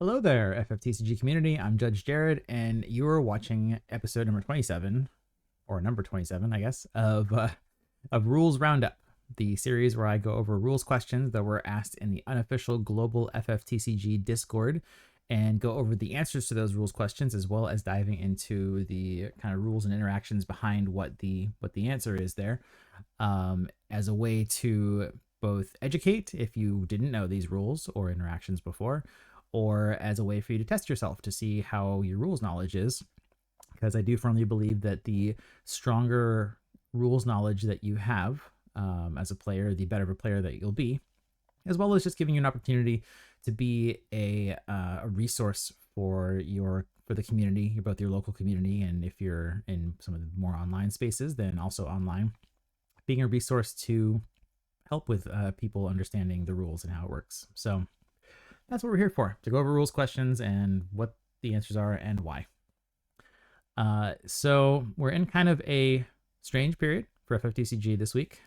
Hello there, FFTCG community. I'm Judge Jared, and you are watching episode number 27, or number 27, I guess, of Rules Roundup, the series where I go over rules questions that were asked in the unofficial global FFTCG Discord, and go over the answers to those rules questions, as well as diving into the kind of rules and interactions behind what the answer is there, as a way to both educate if you didn't know these rules or interactions before, or as a way for you to test yourself to see how your rules knowledge is. Because I do firmly believe that the stronger rules knowledge that you have as a player, the better of a player that you'll be, as well as just giving you an opportunity to be a resource for the community, both your local community, and if you're in some of the more online spaces, then also online, being a resource to help with people understanding the rules and how it works. So that's what we're here for, to go over rules questions and what the answers are and why. So we're in kind of a strange period for FFTCG this week.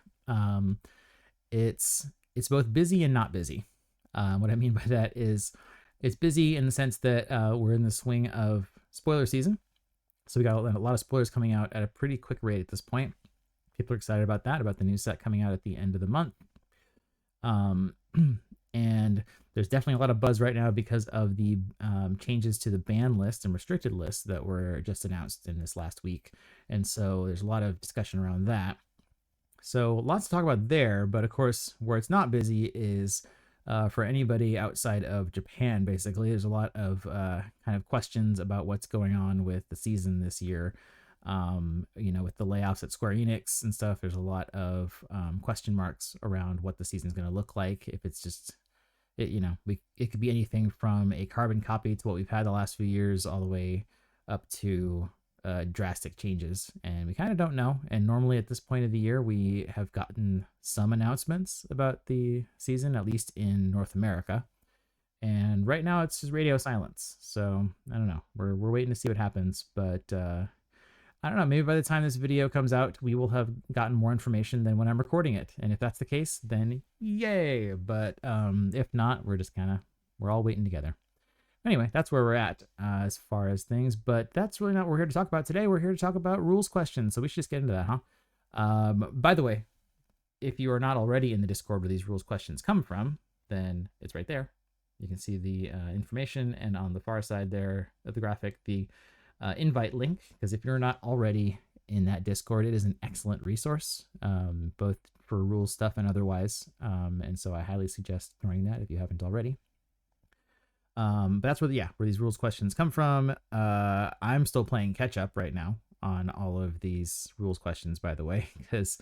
It's both busy and not busy. What I mean by that is it's busy in the sense that we're in the swing of spoiler season. So we got a lot of spoilers coming out at a pretty quick rate at this point. People are excited about that, about the new set coming out at the end of the month. And there's definitely a lot of buzz right now because of the changes to the ban list and restricted list that were just announced in this last week. And so there's a lot of discussion around that. So lots to talk about there, but of course, where it's not busy is for anybody outside of Japan, basically. There's a lot of kind of questions about what's going on with the season this year. With the layoffs at Square Enix and stuff, there's a lot of question marks around what the season's going to look like. If it's just, it could be anything from a carbon copy to what we've had the last few years, all the way up to drastic changes. And we kind of don't know. And normally at this point of the year, we have gotten some announcements about the season, at least in North America. And right now it's just radio silence. So I don't know. We're waiting to see what happens. But I don't know, maybe by the time this video comes out, we will have gotten more information than when I'm recording it. And if that's the case, then yay. But if not, we're all waiting together. Anyway, that's where we're at as far as things. But that's really not what we're here to talk about today. We're here to talk about rules questions. So we should just get into that, huh? By the way, if you are not already in the Discord where these rules questions come from, then it's right there. You can see the information, and on the far side there of the graphic, the invite link, because if you're not already in that Discord, it is an excellent resource, both for rules stuff and otherwise. And so I highly suggest joining that if you haven't already. But that's where these rules questions come from. I'm still playing catch up right now on all of these rules questions, by the way, because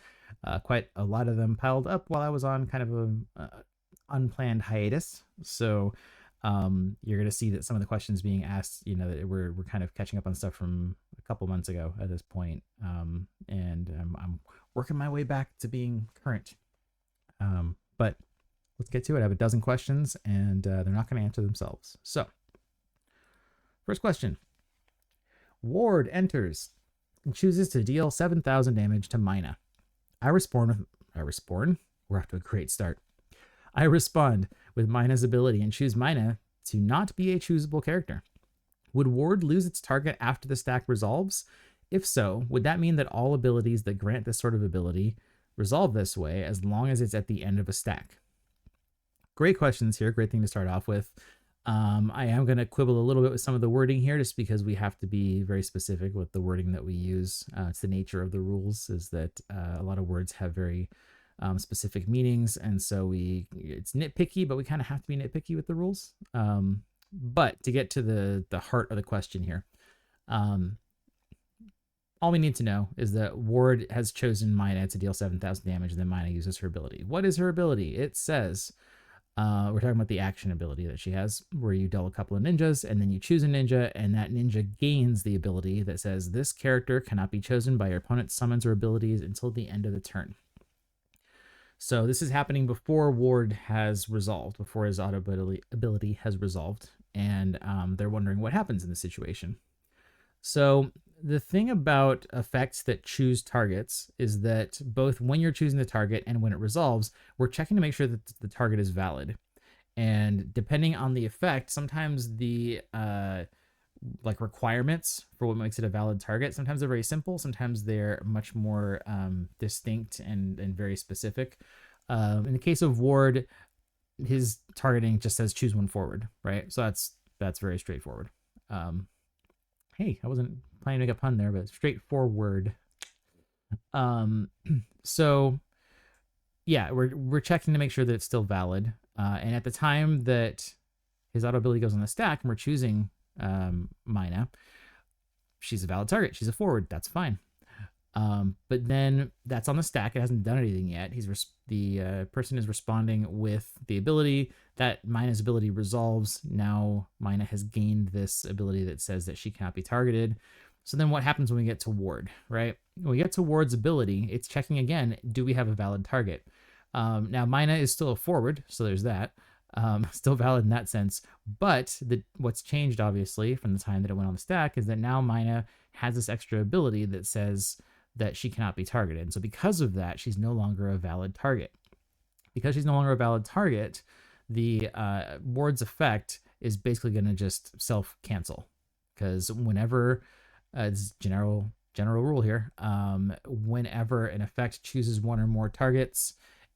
quite a lot of them piled up while I was on kind of a unplanned hiatus. So you're going to see that some of the questions being asked, that we're kind of catching up on stuff from a couple months ago at this point. And I'm working my way back to being current. But let's get to it. I have a dozen questions, and they're not going to answer themselves. So first question. Ward enters and chooses to deal 7,000 damage to Mina. I respond. We're off to a great start. I respond with Mina's ability and choose Mina to not be a choosable character. Would Ward lose its target after the stack resolves? If so, would that mean that all abilities that grant this sort of ability resolve this way as long as it's at the end of a stack? Great questions here. Great thing to start off with. I am going to quibble a little bit with some of the wording here just because we have to be very specific with the wording that we use. It's the nature of the rules, is that a lot of words have very specific meanings, and so it's nitpicky, but we kind of have to be nitpicky with the rules. But to get to the heart of the question here, all we need to know is that Ward has chosen Mina to deal 7,000 damage, and then Mina uses her ability. What is her ability? It says, we're talking about the action ability that she has, where you deal a couple of ninjas, and then you choose a ninja, and that ninja gains the ability that says this character cannot be chosen by your opponent's summons or abilities until the end of the turn. So this is happening before Ward has resolved, before his auto ability has resolved, and they're wondering what happens in this situation. So the thing about effects that choose targets is that both when you're choosing the target and when it resolves, we're checking to make sure that the target is valid. And depending on the effect, sometimes the like requirements for what makes it a valid target, sometimes they're very simple, sometimes they're much more distinct and very specific. In the case of Ward, his targeting just says choose one forward, right? So that's very straightforward. Hey, I wasn't planning to make a pun there, but straightforward. So yeah, we're checking to make sure that it's still valid. And at the time that his auto ability goes on the stack and we're choosing Mina, she's a valid target. She's a forward. That's fine. But then that's on the stack. It hasn't done anything yet. The person is responding with the ability that Mina's ability resolves. Now Mina has gained this ability that says that she cannot be targeted. So then what happens when we get to Ward, right? When we get to Ward's ability, it's checking again, do we have a valid target? Now Mina is still a forward, so there's that. Still valid in that sense. But what's changed, obviously, from the time that it went on the stack is that now Mina has this extra ability that says that she cannot be targeted. And so because of that, she's no longer a valid target. Because she's no longer a valid target, the Ward's effect is basically going to just self-cancel. Because whenever, it's general rule here, whenever an effect chooses one or more targets,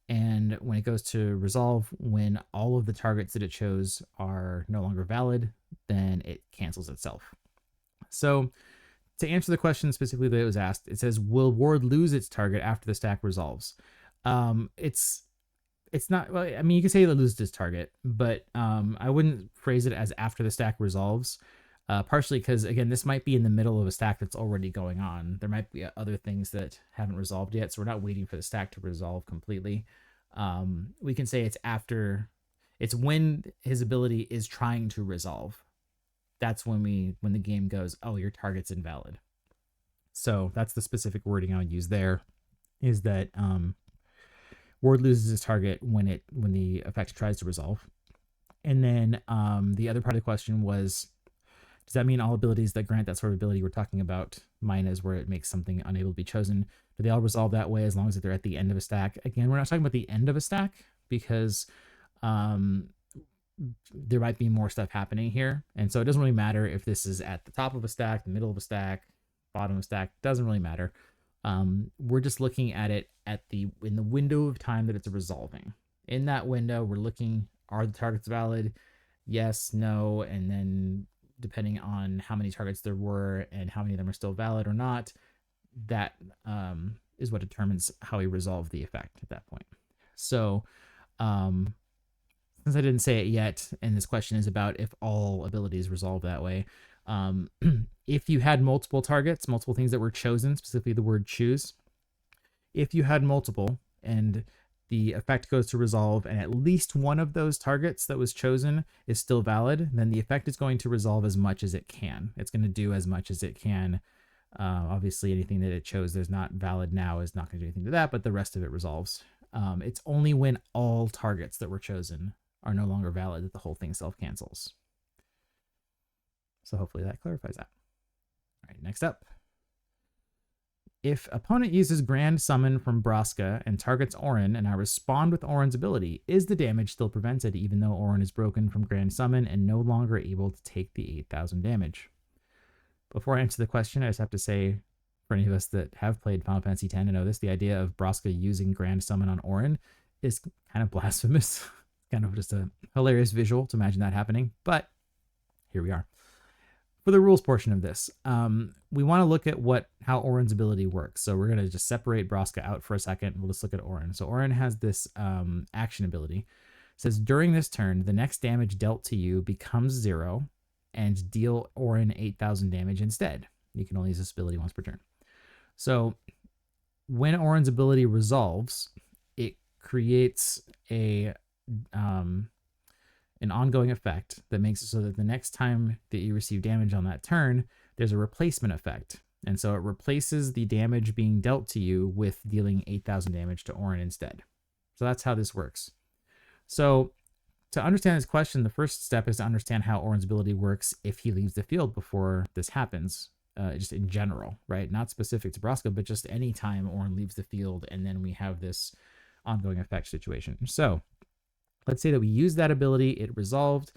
and when it goes to resolve, when all of the targets that it chose are no longer valid, then it cancels itself. So to answer the question specifically that it was asked, it says, will Ward lose its target after the stack resolves? It's not, well, I mean, you can say it loses its target, but I wouldn't phrase it as after the stack resolves. Partially because, again, this might be in the middle of a stack that's already going on. There might be other things that haven't resolved yet, so we're not waiting for the stack to resolve completely. We can say it's when his ability is trying to resolve. That's when the game goes, oh, your target's invalid. So that's the specific wording I would use there, is that Ward loses his target when the effect tries to resolve. And then the other part of the question was, does that mean all abilities that grant that sort of ability we're talking about, Mina's where it makes something unable to be chosen, do they all resolve that way as long as they're at the end of a stack? Again, we're not talking about the end of a stack because there might be more stuff happening here. And so it doesn't really matter if this is at the top of a stack, the middle of a stack, bottom of a stack, doesn't really matter. We're just looking at it in the window of time that it's resolving. In that window, we're looking, are the targets valid? Yes, no, and then depending on how many targets there were and how many of them are still valid or not, that is what determines how we resolve the effect at that point. So since I didn't say it yet, and this question is about if all abilities resolve that way, if you had multiple targets, multiple things that were chosen, specifically the word choose, if you had multiple and the effect goes to resolve and at least one of those targets that was chosen is still valid, then the effect is going to resolve as much as it can. It's going to do as much as it can. Obviously, anything that it chose that's not valid now is not going to do anything to that, but the rest of it resolves. It's only when all targets that were chosen are no longer valid that the whole thing self-cancels. So hopefully that clarifies that. All right, next up. If opponent uses Grand Summon from Braska and targets Auron and I respond with Auron's ability, is the damage still prevented even though Auron is broken from Grand Summon and no longer able to take the 8,000 damage? Before I answer the question, I just have to say, for any of us that have played Final Fantasy X and know this, the idea of Braska using Grand Summon on Auron is kind of blasphemous. Kind of just a hilarious visual to imagine that happening, but here we are. For the rules portion of this, we want to look at how Auron's ability works. So we're going to just separate Braska out for a second. We'll just look at Auron. So Auron has this action ability. It says, during this turn, the next damage dealt to you becomes 0 and deal Auron 8,000 damage instead. You can only use this ability once per turn. So when Auron's ability resolves, it creates an ongoing effect that makes it so that the next time that you receive damage on that turn, there's a replacement effect. And so it replaces the damage being dealt to you with dealing 8,000 damage to Auron instead. So that's how this works. So to understand this question, the first step is to understand how Auron's ability works if he leaves the field before this happens, just in general, right? Not specific to Braska, but just any time Auron leaves the field and then we have this ongoing effect situation. So let's say that we use that ability, it resolved,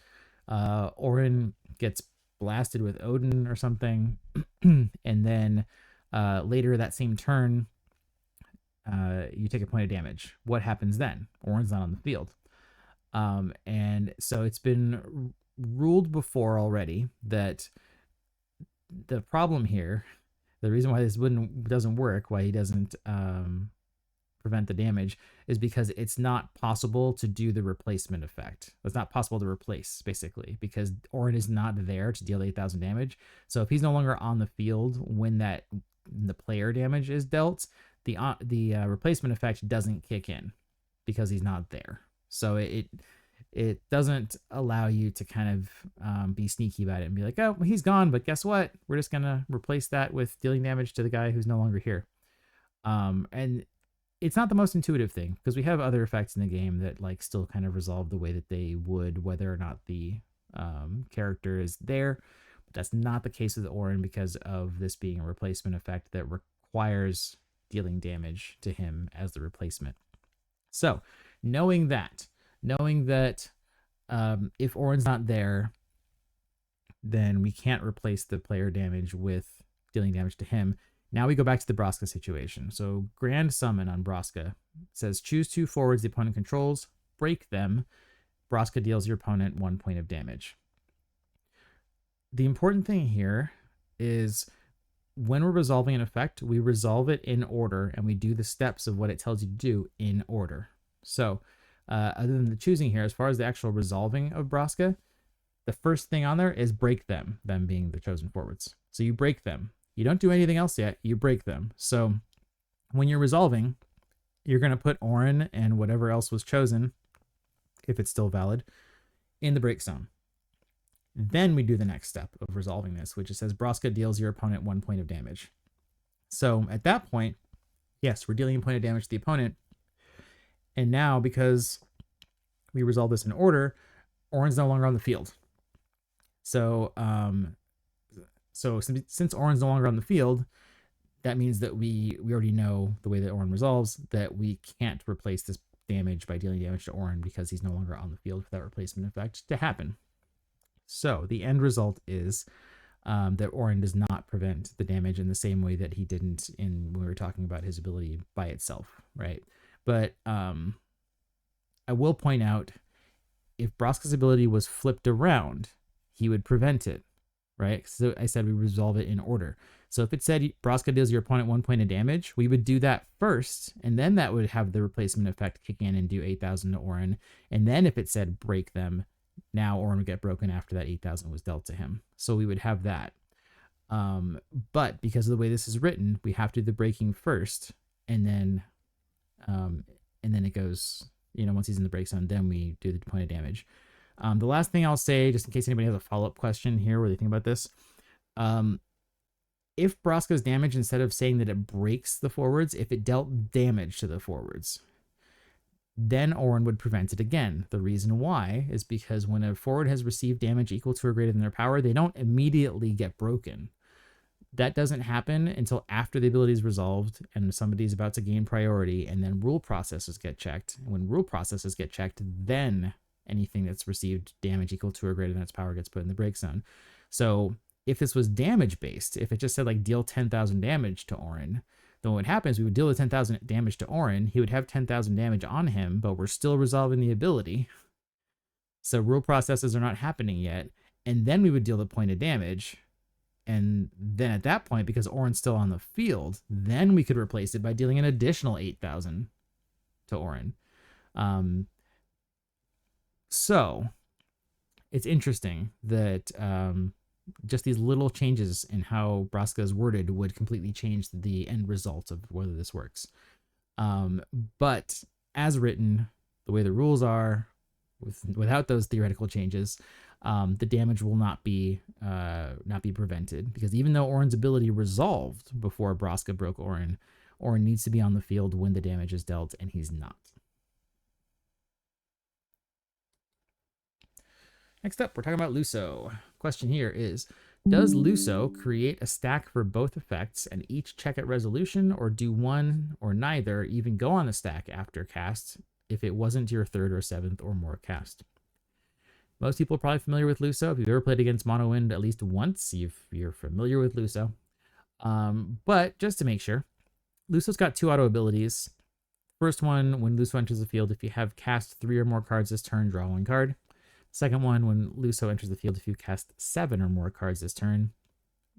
Auron gets blasted with Odin or something, and then later that same turn, you take a point of damage. What happens then? Auron's not on the field. And so it's been ruled before already that the problem here, the reason why this doesn't work, why he doesn't prevent the damage, is because it's not possible to do the replacement effect. It's not possible to replace, basically, because Auron is not there to deal 8,000 damage. So if he's no longer on the field when the player damage is dealt, the replacement effect doesn't kick in because he's not there. So it doesn't allow you to kind of be sneaky about it and be like, oh, well, he's gone, but guess what? We're just going to replace that with dealing damage to the guy who's no longer here. And it's not the most intuitive thing because we have other effects in the game that like still kind of resolve the way that they would, whether or not the character is there. But that's not the case with Auron because of this being a replacement effect that requires dealing damage to him as the replacement. So knowing that if Auron's not there, then we can't replace the player damage with dealing damage to him. Now we go back to the Braska situation. So Grand Summon on Braska says choose 2 forwards the opponent controls, break them. Braska deals your opponent 1 point of damage. The important thing here is when we're resolving an effect, we resolve it in order and we do the steps of what it tells you to do in order. So other than the choosing here, as far as the actual resolving of Braska, the first thing on there is break them being the chosen forwards. So you break them. You don't do anything else yet. You break them. So when you're resolving, you're going to put Auron and whatever else was chosen, if it's still valid, in the break zone. Then we do the next step of resolving this, which it says Braska deals your opponent 1 point of damage. So at that point, yes, we're dealing a point of damage to the opponent. And now, because we resolve this in order, Auron's no longer on the field. So, since Auron's no longer on the field, that means that we already know the way that Auron resolves, that we can't replace this damage by dealing damage to Auron because he's no longer on the field for that replacement effect to happen. So the end result is that Auron does not prevent the damage in the same way that he didn't when we were talking about his ability by itself, right? But I will point out, if Braska's ability was flipped around, he would prevent it, right? So I said we resolve it in order. So if it said Braska deals your opponent 1 point of damage, we would do that first, and then that would have the replacement effect kick in and do 8,000 to Auron. And then if it said break them, now Auron would get broken after that 8,000 was dealt to him. So we would have that. But because of the way this is written, we have to do the breaking first, and then it goes, once he's in the break zone, then we do the point of damage. The last thing I'll say, just in case anybody has a follow-up question here where they think about this, if Braska's damage, instead of saying that it breaks the forwards, if it dealt damage to the forwards, then Auron would prevent it again. The reason why is because when a forward has received damage equal to or greater than their power, they don't immediately get broken. That doesn't happen until after the ability is resolved and somebody's about to gain priority, and then rule processes get checked. When rule processes get checked, then anything that's received damage equal to or greater than its power gets put in the break zone. So if this was damage based, if it just said like deal 10,000 damage to Auron, then what happens, we would deal the 10,000 damage to Auron, he would have 10,000 damage on him, but we're still resolving the ability. So rule processes are not happening yet, and then we would deal the point of damage. And then at that point, because Auron's still on the field, then we could replace it by dealing an additional 8,000 to Auron. So it's interesting that just these little changes in how Braska is worded would completely change the end result of whether this works. But as written, the way the rules are, without those theoretical changes, the damage will not be prevented, because even though Auron's ability resolved before Braska broke Auron needs to be on the field when the damage is dealt, and he's not. Next up, we're talking about Lucio. Question here is, does Lucio create a stack for both effects and each check at resolution, or do one or neither even go on the stack after cast if it wasn't your third or seventh or more cast. Most people are probably familiar with Lucio. If you've ever played against Monowind at least once, you're familiar with Lucio. But just to make sure, Lucio's got 2 auto abilities. First one, when Lucio enters the field, if you have cast 3 or more cards this turn, draw 1 card. Second one, when Lucio enters the field, if you cast 7 or more cards this turn,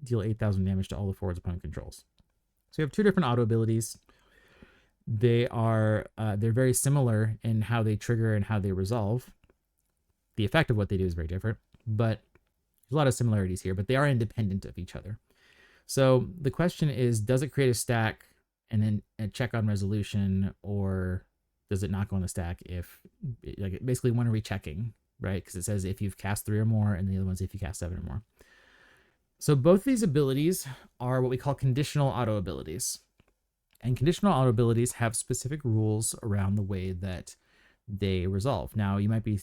deal 8,000 damage to all the forwards opponent controls. So you have 2 different auto abilities. They're very similar in how they trigger and how they resolve. The effect of what they do is very different, but there's a lot of similarities here, but they are independent of each other. So the question is, does it create a stack and then a check on resolution, or does it not go on the stack if, like, basically when are we checking, right? Because it says if you've cast 3 or more, and the other one's if you cast 7 or more. So both these abilities are what we call conditional auto abilities. And conditional auto abilities have specific rules around the way that they resolve. Now, you might be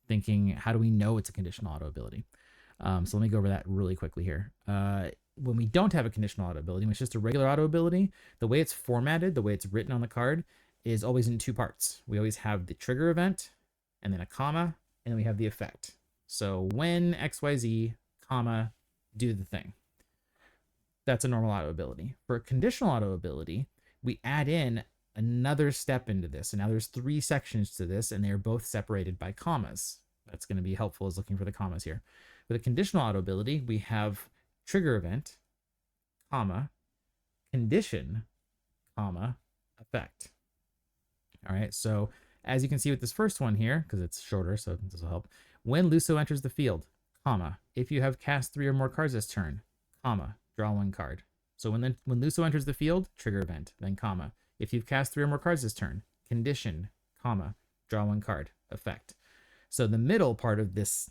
thinking, how do we know it's a conditional auto ability? So let me go over that really quickly here. When we don't have a conditional auto ability, when it's just a regular auto ability, the way it's formatted, the way it's written on the card, is always in 2 parts. We always have the trigger event, and then a comma, and then we have the effect. So when XYZ, comma, do the thing. That's a normal auto ability. For a conditional auto ability, we add in another step into this. And now there's 3 sections to this, and they're both separated by commas. That's going to be helpful as looking for the commas here. With a conditional auto ability, we have trigger event, comma, condition, comma, effect. All right, so as you can see with this first one here, because it's shorter, so this will help. When Lucio enters the field, comma, if you have cast 3 or more cards this turn, comma, draw 1 card. So when Lucio enters the field, trigger event, then comma. If you've cast 3 or more cards this turn, condition, comma, draw 1 card, effect. So the middle part of this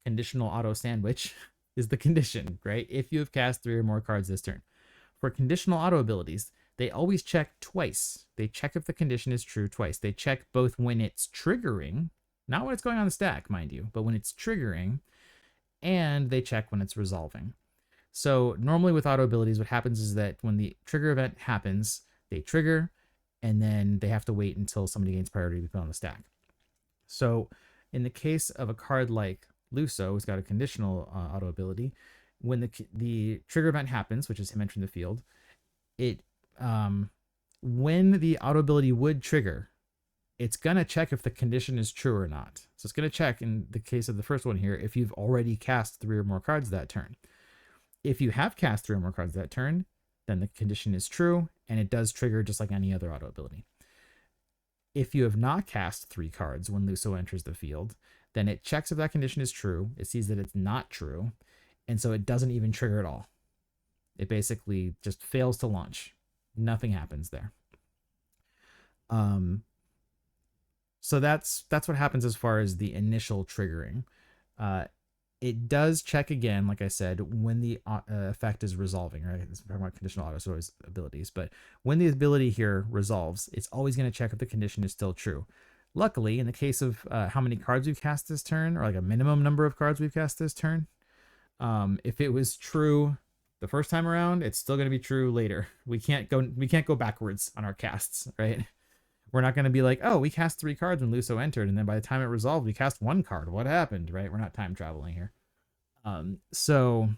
conditional auto sandwich is the condition, right? If you have cast 3 or more cards this turn. For conditional auto abilities, they always check twice. They check if the condition is true twice. They check both when it's triggering, not when it's going on the stack, mind you, but when it's triggering, and they check when it's resolving. So normally with auto abilities, what happens is that when the trigger event happens, they trigger, and then they have to wait until somebody gains priority to be put on the stack. So in the case of a card like Lucio, who's got a conditional auto ability, when the trigger event happens, which is him entering the field, when the auto ability would trigger, it's going to check if the condition is true or not. So it's going to check, in the case of the first one here, if you've already cast 3 or more cards that turn. If you have cast 3 or more cards that turn, then the condition is true, and it does trigger just like any other auto ability. If you have not cast 3 cards when Lucio enters the field, then it checks if that condition is true. It sees that it's not true, and so it doesn't even trigger at all. It basically just fails to launch. Nothing happens there. So that's what happens as far as the initial triggering. It does check again, like I said, when the effect is resolving, right? It's talking about conditional auto, so always abilities. But when the ability here resolves, it's always going to check if the condition is still true. Luckily, in the case of how many cards we've cast this turn, or like a minimum number of cards we've cast this turn, if it was true the first time around, it's still going to be true later. We can't go backwards on our casts, right? We're not going to be like, oh, we cast 3 cards when Lucio entered, and then by the time it resolved, we cast 1 card. What happened, right? We're not time traveling here. So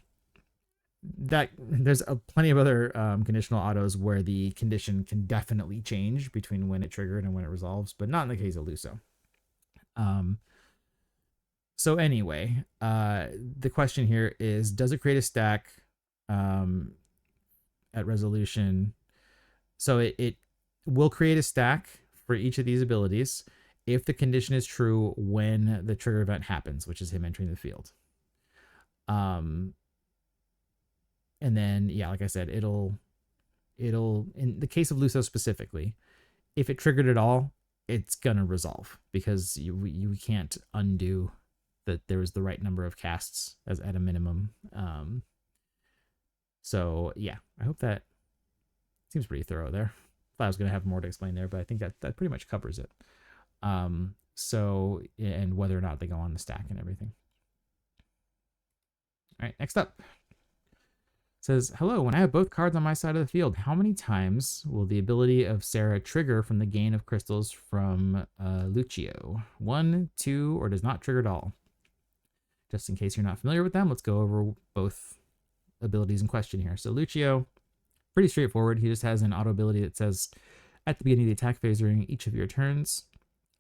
that there's plenty of other conditional autos where the condition can definitely change between when it triggered and when it resolves, but not in the case of Lucio. So anyway, the question here is, does it create a stack at resolution? So it will create a stack for each of these abilities if the condition is true when the trigger event happens, which is him entering the field. And then, yeah, like I said, it'll in the case of Lucio specifically, if it triggered at all, it's gonna resolve, because you can't undo that there was the right number of casts as at a minimum. So yeah, I hope that seems pretty thorough there. I was going to have more to explain there, but I think that pretty much covers it. So, and whether or not they go on the stack and everything. All right, next up. says, hello, when I have both cards on my side of the field, how many times will the ability of Sarah trigger from the gain of crystals from Lucio? 1, 2, or does not trigger at all? Just in case you're not familiar with them, let's go over both abilities in question here. So Lucio, pretty straightforward. He just has an auto ability that says, at the beginning of the attack phase during each of your turns,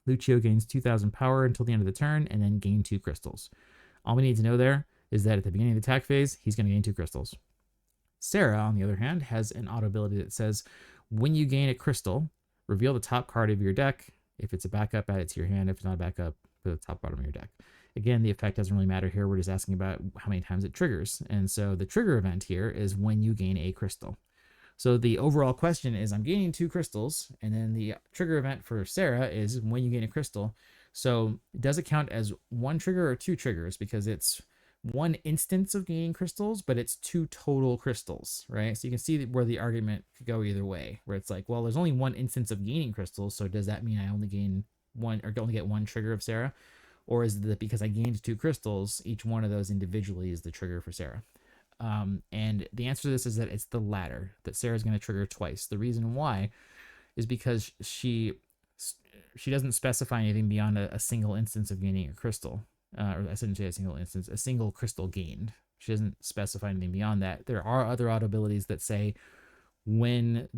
Lucio gains 2,000 power until the end of the turn, and then gain 2 crystals. All we need to know there is that at the beginning of the attack phase, he's going to gain 2 crystals. Sarah, on the other hand, has an auto ability that says, when you gain a crystal, reveal the top card of your deck. If it's a backup, add it to your hand. If it's not a backup, put the top bottom of your deck. Again, the effect doesn't really matter here. We're just asking about how many times it triggers. And so the trigger event here is when you gain a crystal. So the overall question is, I'm gaining 2 crystals, and then the trigger event for Sarah is when you gain a crystal. So does it count as 1 trigger or 2 triggers? Because it's 1 instance of gaining crystals, but it's 2 total crystals, right? So you can see where the argument could go either way, where it's like, well, there's only 1 instance of gaining crystals, so does that mean I only gain 1 or only get 1 trigger of Sarah? Or is it that because I gained 2 crystals, each one of those individually is the trigger for Sarah? And the answer to this is that it's the latter, that Sarah's going to trigger twice. The reason why is because she doesn't specify anything beyond a single instance of gaining a crystal. Or I shouldn't say a single instance, a single crystal gained. She doesn't specify anything beyond that. There are other auto abilities that say when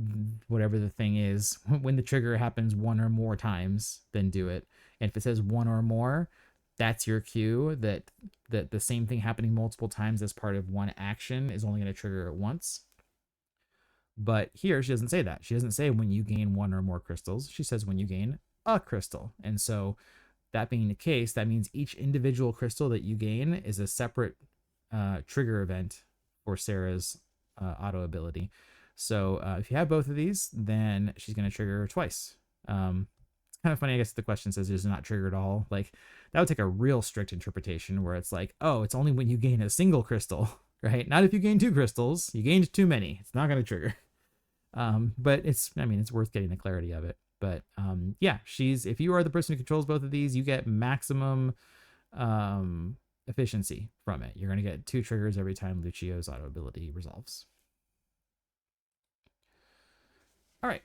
whatever the thing is, when the trigger happens 1 or more times, then do it. And if it says 1 or more, that's your cue that the same thing happening multiple times as part of 1 action is only going to trigger it once. But here she doesn't say that. She doesn't say when you gain 1 or more crystals. She says when you gain a crystal. And so that being the case, that means each individual crystal that you gain is a separate trigger event for Sarah's auto ability. So if you have both of these, then she's going to trigger twice. It's kind of funny, I guess, the question says it's not trigger at all. Like, that would take a real strict interpretation where it's like, oh, it's only when you gain a single crystal, right? Not if you gain 2 crystals. You gained too many. It's not going to trigger. But it's worth getting the clarity of it. But yeah, if you are the person who controls both of these, you get maximum efficiency from it. You're going to get 2 triggers every time Lucio's auto ability resolves. All right.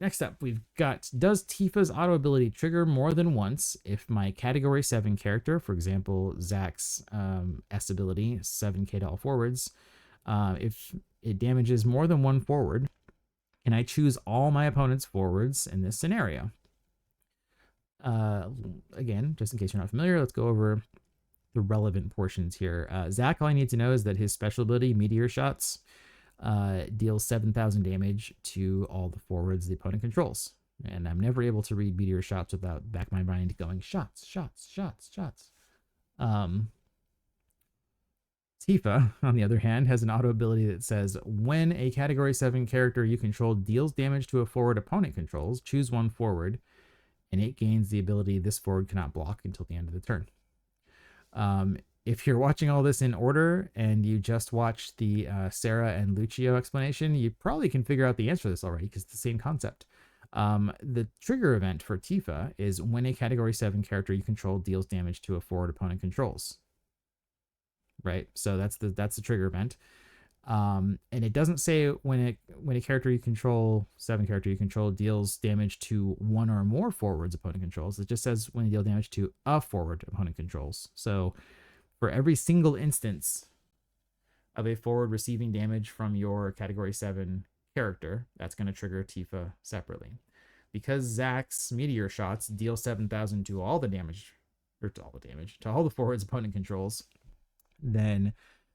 Next up, we've got, does Tifa's auto ability trigger more than once if my category 7 character, for example, Zack's S ability, 7k to all forwards, if it damages more than 1 forward, can I choose all my opponent's forwards in this scenario? Again, just in case you're not familiar, let's go over the relevant portions here. Zack, all I need to know is that his special ability, Meteor Shots, deals 7,000 damage to all the forwards the opponent controls. And I'm never able to read Meteor Shots without back my mind going shots, shots, shots, shots. Tifa, on the other hand, has an auto ability that says, when a category 7 character you control deals damage to a forward opponent controls, choose 1 forward, and it gains the ability this forward cannot block until the end of the turn. If you're watching all this in order and you just watched the Sarah and Lucio explanation, you probably can figure out the answer to this already because it's the same concept. The trigger event for Tifa is when a category 7 character you control deals damage to a forward opponent controls. Right? So that's the trigger event. And it doesn't say when a character you control, 7 character you control, deals damage to 1 or more forwards opponent controls. It just says when you deal damage to a forward opponent controls. So for every single instance of a forward receiving damage from your category 7 character, that's going to trigger Tifa separately. Because Zack's Meteor Shots deal 7,000 to all the damage, or to all the forwards opponent controls, then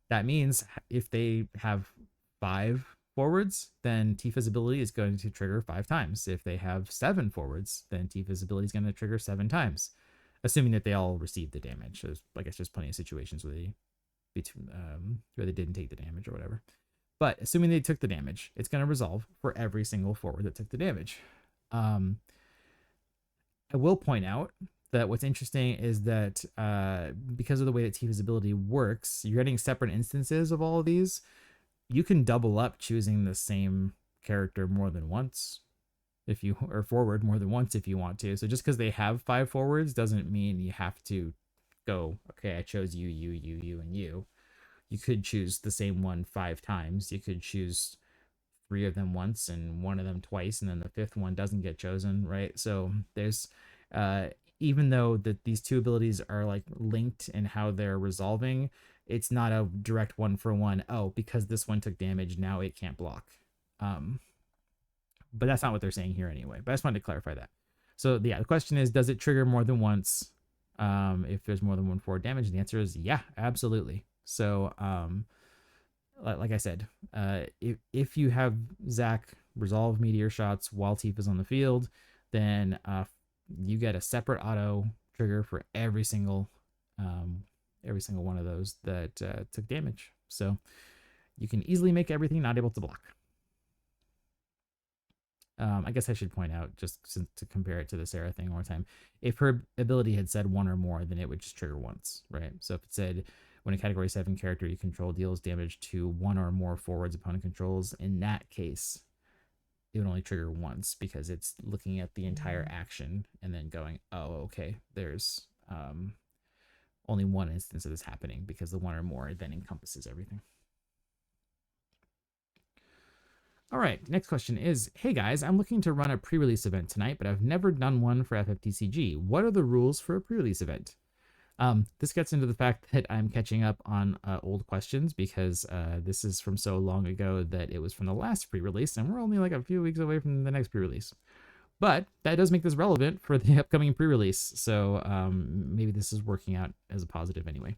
that means if they have 5 forwards, then Tifa's ability is going to trigger 5 times. If they have 7 forwards, then Tifa's ability is going to trigger 7 times, assuming that they all receive the damage. So I guess there's plenty of situations where they didn't take the damage or whatever. But assuming they took the damage, it's going to resolve for every single forward that took the damage. I will point out that what's interesting is that because of the way that Tifa's ability works, you're getting separate instances of all of these. You can double up choosing the same character more than once or forward more than once if you want to. So just because they have 5 forwards doesn't mean you have to go, okay, I chose you, and you. You could choose the same one 5 times. You could choose 3 of them once and 1 of them twice, and then the 5th one doesn't get chosen, right? So there's uh even though that these 2 abilities are like linked in how they're resolving, it's not a direct 1-for-1. Oh, because this one took damage, now it can't block. But that's not what they're saying here anyway. But I just wanted to clarify that. So yeah, the question is, does it trigger more than once if there's more than 1 forward damage? The answer is yeah, absolutely. So like I said, if you have Zack resolve meteor shots while Tifa's on the field, then you get a separate auto trigger for every single one of those that took damage. So you can easily make everything not able to block. I guess I should point out, just to compare it to the Sarah thing one more time, if her ability had said 1 or more, then it would just trigger once, right? So if it said, when a category 7 character you control deals damage to 1 or more forwards opponent controls, in that case, it would only trigger once, because it's looking at the entire action and then going, oh, okay, there's only 1 instance of this happening, because the 1 or more then encompasses everything. All right, next question is, hey guys, I'm looking to run a pre-release event tonight, but I've never done one for FFTCG. What are the rules for a pre-release event? This gets into the fact that I'm catching up on old questions, because this is from so long ago that it was from the last pre-release, and we're only like a few weeks away from the next pre-release. But that does make this relevant for the upcoming pre-release, so maybe this is working out as a positive anyway.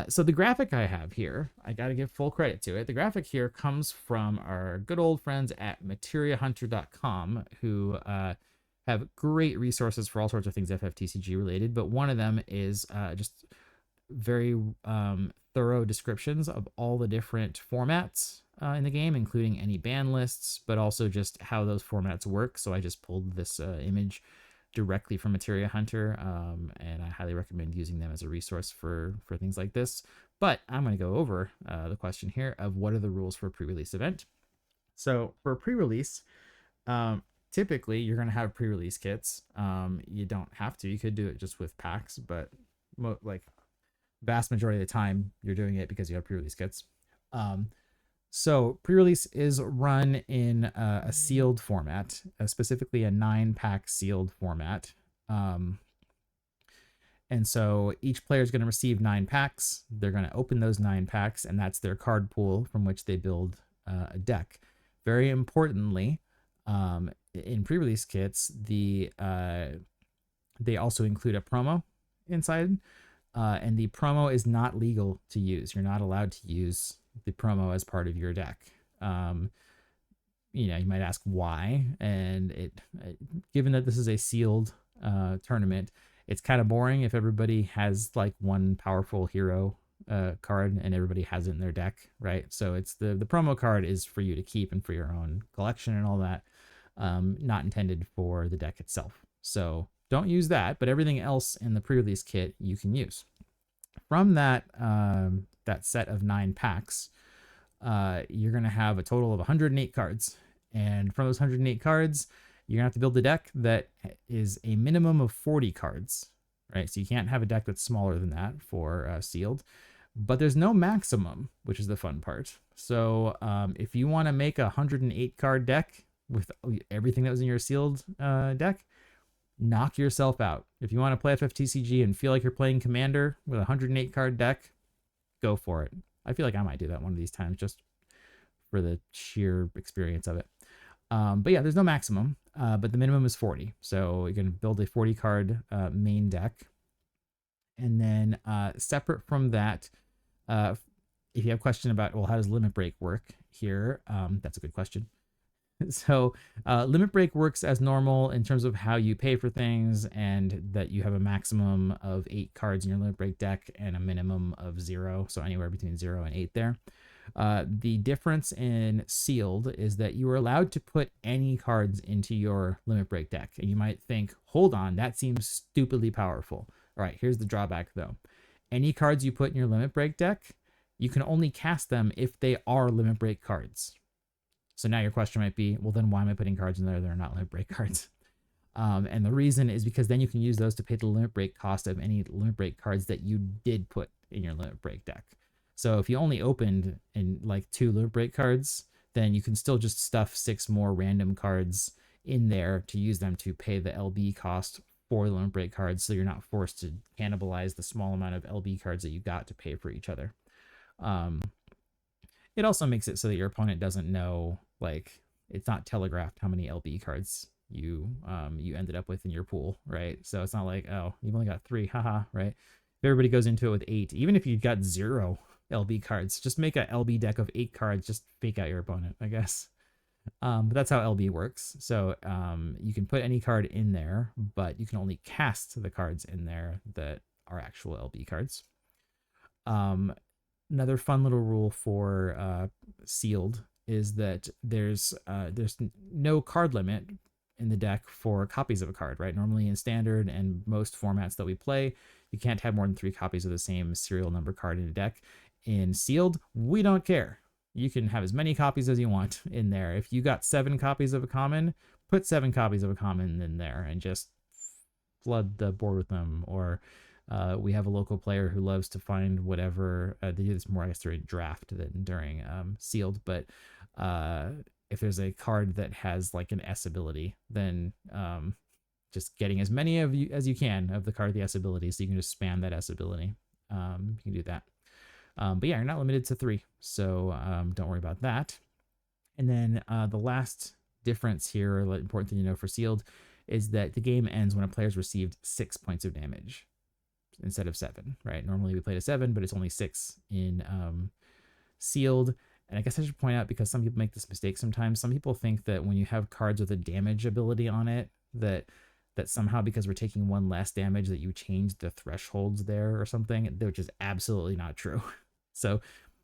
So the graphic I have here, I got to give full credit to it. The graphic here comes from our good old friends at materiahunter.com, who have great resources for all sorts of things FFTCG related, but one of them is just very thorough descriptions of all the different formats in the game, including any ban lists, but also just how those formats work. So I just pulled this image directly from Materia Hunter, and I highly recommend using them as a resource for things like this. But I'm going to go over the question here of what are the rules for a pre-release event. So for a pre-release, typically you're going to have pre-release kits. You don't have to. You could do it just with packs, but like vast majority of the time you're doing it because you have pre-release kits. So pre-release is run in a sealed format, specifically a 9-pack sealed format. And so each player is going to receive 9 packs. They're going to open those 9 packs, and that's their card pool from which they build a deck. Very importantly, in pre-release kits, they also include a promo inside, and the promo is not legal to use. You're not allowed to use the promo as part of your deck. You might ask why, and given that this is a sealed tournament, it's kind of boring if everybody has like one powerful hero card and everybody has it in their deck, right? So it's the promo card is for you to keep and for your own collection and all that, not intended for the deck itself. So don't use that, but everything else in the pre-release kit you can use. From that set of 9 packs, you're going to have a total of 108 cards. And from those 108 cards, you're going to have to build a deck that is a minimum of 40 cards, right? So you can't have a deck that's smaller than that for sealed. But there's no maximum, which is the fun part. So if you want to make a 108 card deck with everything that was in your sealed deck, knock yourself out. If you want to play FFTCG and feel like you're playing Commander with a 108 card deck, go for it. I feel like I might do that one of these times just for the sheer experience of it. But yeah, there's no maximum, but the minimum is 40. So you're going to build a 40 card main deck. And then separate from that, if you have a question about, well, how does limit break work here? That's a good question. So limit break works as normal in terms of how you pay for things, and that you have a maximum of 8 cards in your limit break deck and a minimum of 0. So anywhere between 0 and 8 there. The difference in sealed is that you are allowed to put any cards into your limit break deck. And you might think, hold on, that seems stupidly powerful. All right, here's the drawback though. Any cards you put in your limit break deck, you can only cast them if they are limit break cards. So now your question might be, well, then why am I putting cards in there that are not limit break cards? And the reason is because then you can use those to pay the limit break cost of any limit break cards that you did put in your limit break deck. So if you only opened in like 2 limit break cards, then you can still just stuff 6 more random cards in there to use them to pay the LB cost for the limit break cards, so you're not forced to cannibalize the small amount of LB cards that you got to pay for each other. It also makes it so that your opponent doesn't know, like, it's not telegraphed how many LB cards you ended up with in your pool, right? So it's not like, oh, you've only got 3, haha, right? If everybody goes into it with 8, even if you've got 0 LB cards, just make a LB deck of 8 cards, just fake out your opponent, I guess. But that's how LB works. So you can put any card in there, but you can only cast the cards in there that are actual LB cards. Another fun little rule for sealed is that there's no card limit in the deck for copies of a card, right? Normally in standard and most formats that we play, you can't have more than 3 copies of the same serial number card in a deck. In sealed, we don't care. You can have as many copies as you want in there. If you got 7 copies of a common, put 7 copies of a common in there and just flood the board with them. Or we have a local player who loves to find whatever, they do this more, I guess, during draft than during sealed, but if there's a card that has like an S ability, then just getting as many of you as you can of the card with the S ability, so you can just spam that S ability. You can do that. But yeah, you're not limited to 3, so don't worry about that. And then the last difference here, or important thing to know for sealed, is that the game ends when a player's received 6 points of damage instead of 7, right? Normally we play to 7, but it's only 6 in sealed. And I guess I should point out, because some people make this mistake sometimes, some people think that when you have cards with a damage ability on it, that somehow, because we're taking 1 less damage, that you change the thresholds there or something, which is absolutely not true. So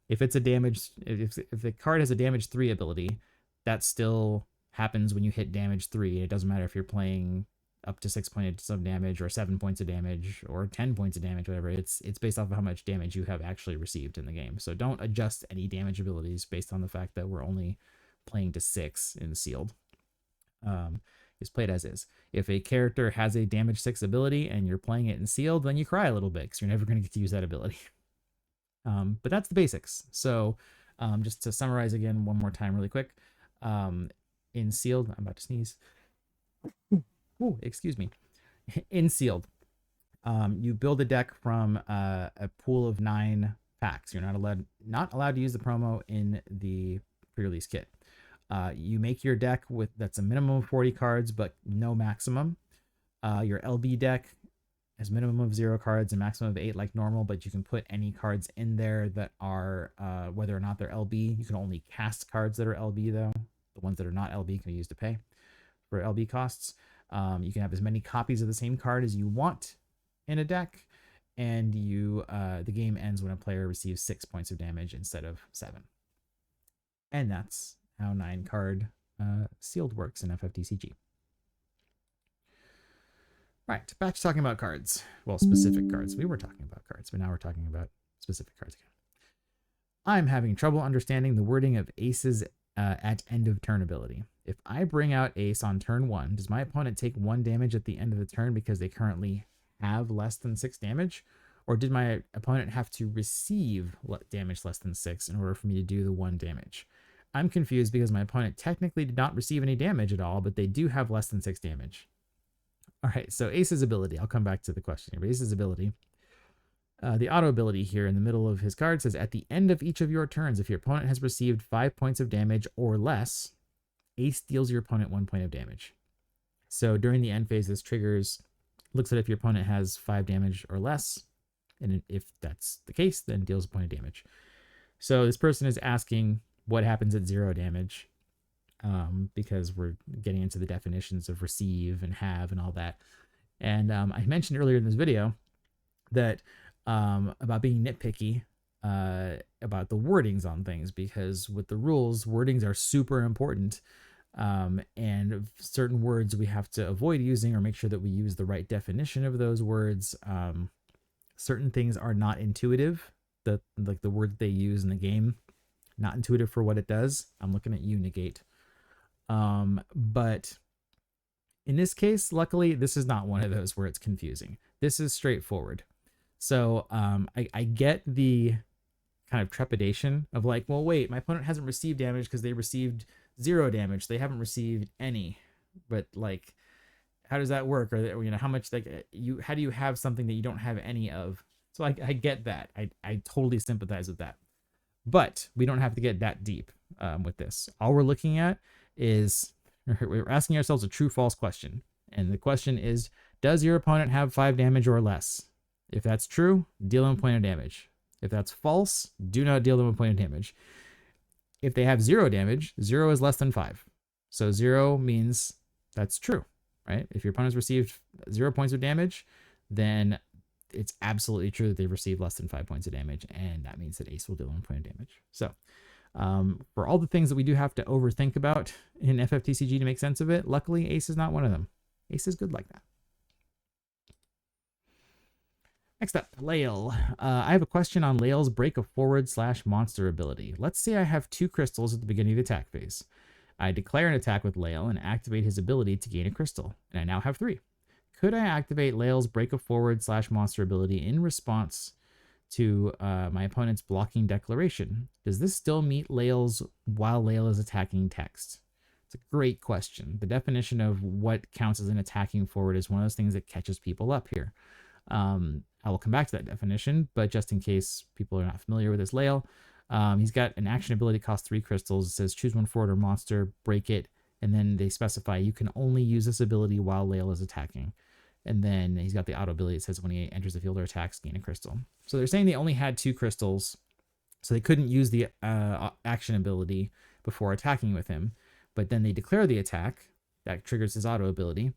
if it's a damage, if the card has a damage 3 ability, that still happens when you hit damage 3. It doesn't matter if you're playing up to 6 points of damage or 7 points of damage or 10 points of damage, whatever. It's based off of how much damage you have actually received in the game. So don't adjust any damage abilities based on the fact that we're only playing to 6 in sealed. Is played as is. If a character has a damage 6 ability and you're playing it in sealed, then you cry a little bit because you're never going to get to use that ability. But that's the basics. So just to summarize again one more time really quick. In sealed, I'm about to sneeze. Ooh, excuse me. In sealed, you build a deck from a pool of 9 packs. You're not allowed to use the promo in the pre-release kit. You make your deck that's a minimum of 40 cards, but no maximum. Your LB deck has minimum of 0 cards and maximum of 8 like normal, but you can put any cards in there that are, whether or not they're LB. You can only cast cards that are LB though. The ones that are not LB can be used to pay for LB costs. You can have as many copies of the same card as you want in a deck, and the game ends when a player receives 6 points of damage instead of 7. And that's how 9 card sealed works in FFDCG. Right, back to talking about cards. Well, specific cards. We were talking about cards, but now we're talking about specific cards again. I'm having trouble understanding the wording of Ace's at end of turn ability. If I bring out Ace on turn 1, does my opponent take 1 damage at the end of the turn because they currently have less than 6 damage? Or did my opponent have to receive damage less than 6 in order for me to do the 1 damage? I'm confused because my opponent technically did not receive any damage at all, but they do have less than 6 damage. All right, so Ace's ability. I'll come back to the question here. But Ace's ability. The auto ability here in the middle of his card says, at the end of each of your turns, if your opponent has received 5 points of damage or less, Ace deals your opponent 1 point of damage. So during the end phase, this triggers, looks at if your opponent has 5 damage or less, and if that's the case, then deals a point of damage. So this person is asking what happens at 0 damage, because we're getting into the definitions of receive and have and all that. And I mentioned earlier in this video that about being nitpicky about the wordings on things, because with the rules, wordings are super important. And certain words we have to avoid using or make sure that we use the right definition of those words. Certain things are not intuitive. Like the word they use in the game, not intuitive for what it does. I'm looking at you, Negate. But in this case, luckily, this is not one of those where it's confusing. This is straightforward. So I get the kind of trepidation of like, well, wait, my opponent hasn't received damage because they received 0 damage. They haven't received any. But like, how does that work? Or how much how do you have something that you don't have any of? So I get that. I totally sympathize with that. But we don't have to get that deep with this. All we're looking at is we're asking ourselves a true-false question. And the question is, does your opponent have 5 damage or less? If that's true, deal them a point of damage. If that's false, do not deal them a point of damage. If they have 0 damage, 0 is less than 5. So 0 means that's true, right? If your opponent's received 0 points of damage, then it's absolutely true that they've received less than 5 points of damage, and that means that Ace will deal 1 point of damage. So for all the things that we do have to overthink about in FFTCG to make sense of it, luckily Ace is not one of them. Ace is good like that. Next up, Lael. I have a question on Lael's break of forward/monster ability. Let's say I have 2 crystals at the beginning of the attack phase. I declare an attack with Lael and activate his ability to gain a crystal, and I now have 3. Could I activate Lael's break of forward/monster ability in response to my opponent's blocking declaration? Does this still meet Lael's while Lael is attacking text? It's a great question. The definition of what counts as an attacking forward is one of those things that catches people up here. I will come back to that definition, but just in case people are not familiar with this Lael, he's got an action ability costs 3 crystals. It says choose 1 forward or monster, break it, and then they specify you can only use this ability while Lael is attacking. And then he's got the auto ability that says when he enters the field or attacks, gain a crystal. So they're saying they only had 2 crystals, so they couldn't use the action ability before attacking with him. But then they declare the attack. That triggers his auto ability.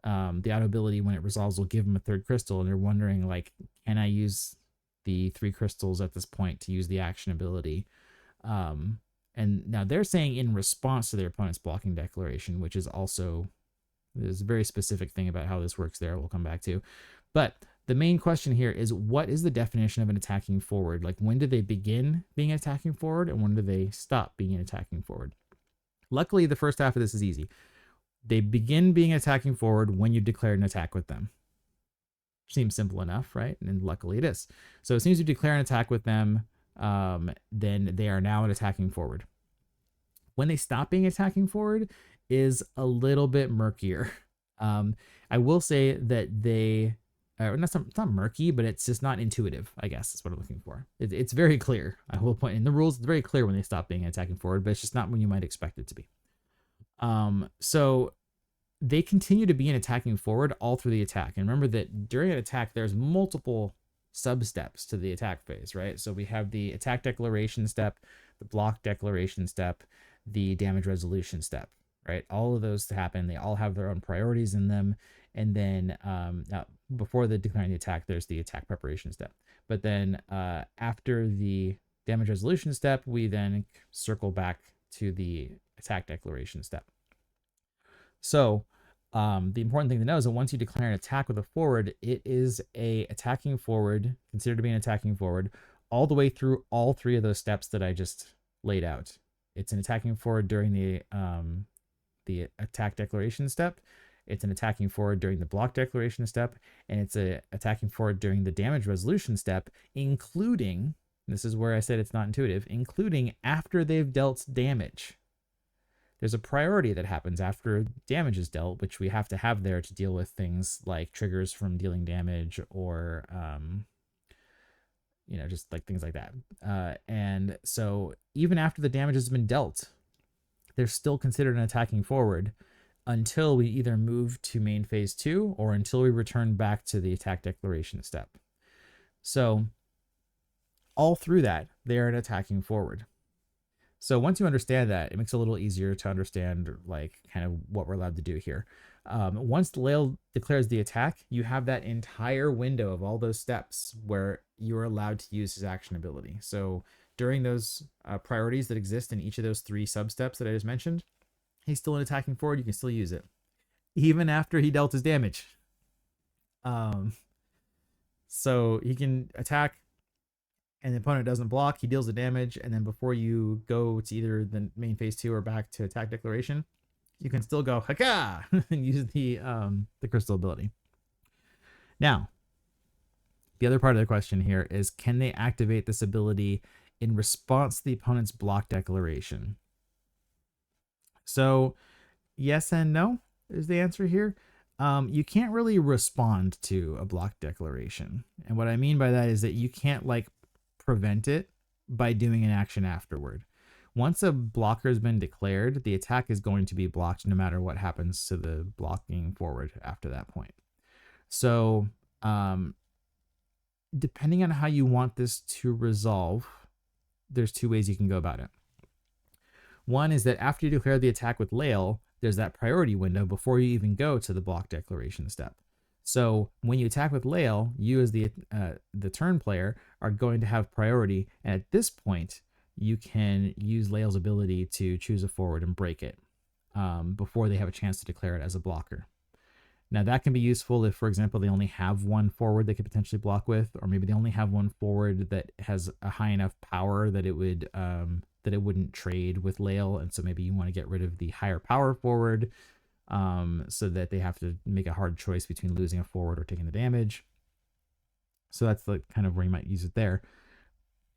The auto ability, when it resolves, will give him a 3rd crystal, and they're wondering, like, can I use the 3 crystals at this point to use the action ability? And now they're saying in response to their opponent's blocking declaration, which is also, there's a very specific thing about how this works there we'll come back to. But the main question here is, what is the definition of an attacking forward? Like, when do they begin being an attacking forward, and when do they stop being an attacking forward? Luckily, the first half of this is easy. They begin being attacking forward when you declare an attack with them. Seems simple enough, right? And luckily it is. So as soon as you declare an attack with them, then they are now an attacking forward. When they stop being attacking forward is a little bit murkier. I will say that they, it's not murky, but it's just not intuitive, I guess is what I'm looking for. It's very clear. I will point in the rules, it's very clear when they stop being attacking forward, but it's just not when you might expect it to be. So they continue to be an attacking forward all through the attack. And remember that during an attack, there's multiple sub-steps to the attack phase, right? So we have the attack declaration step, the block declaration step, the damage resolution step, right? All of those happen. They all have their own priorities in them. And then before the declaring the attack, there's the attack preparation step. But then after the damage resolution step, we then circle back to the attack declaration step. So the important thing to know is that once you declare an attack with a forward, it is a attacking forward, considered to be an attacking forward, all the way through all 3 of those steps that I just laid out. It's an attacking forward during the attack declaration step. It's an attacking forward during the block declaration step, and it's a attacking forward during the damage resolution step, including, this is where I said it's not intuitive, including after they've dealt damage. There's a priority that happens after damage is dealt, which we have to have there to deal with things like triggers from dealing damage or, just like things like that. And so even after the damage has been dealt, they're still considered an attacking forward until we either move to main phase 2 or until we return back to the attack declaration step. So all through that, they're an attacking forward. So once you understand that, it makes it a little easier to understand like kind of what we're allowed to do here. Once the Lael declares the attack, you have that entire window of all those steps where you're allowed to use his action ability. So during those priorities that exist in each of those 3 sub-steps that I just mentioned, he's still an attacking forward. You can still use it, even after he dealt his damage. So he can attack, and the opponent doesn't block, he deals the damage, and then before you go to either the main phase 2 or back to attack declaration, you can still go haka and use the crystal ability. Now, the other part of the question here is, can they activate this ability in response to the opponent's block declaration. So yes and no is the answer here. You can't really respond to a block declaration. And what I mean by that is that you can't like prevent it by doing an action afterward. Once a blocker has been declared, the attack is going to be blocked no matter what happens to the blocking forward after that point. So, depending on how you want this to resolve, there's two ways you can go about it. One is that after you declare the attack with Lael, there's that priority window before you even go to the block declaration step. So when you attack with Lael, you as the turn player are going to have priority, and at this point, you can use Lael's ability to choose a forward and break it before they have a chance to declare it as a blocker. Now that can be useful if, for example, they only have one forward they could potentially block with, or maybe they only have one forward that has a high enough power that it would that it wouldn't trade with Lael, and so maybe you want to get rid of the higher power forward so that they have to make a hard choice between losing a forward or taking the damage. So that's the kind of where you might use it there.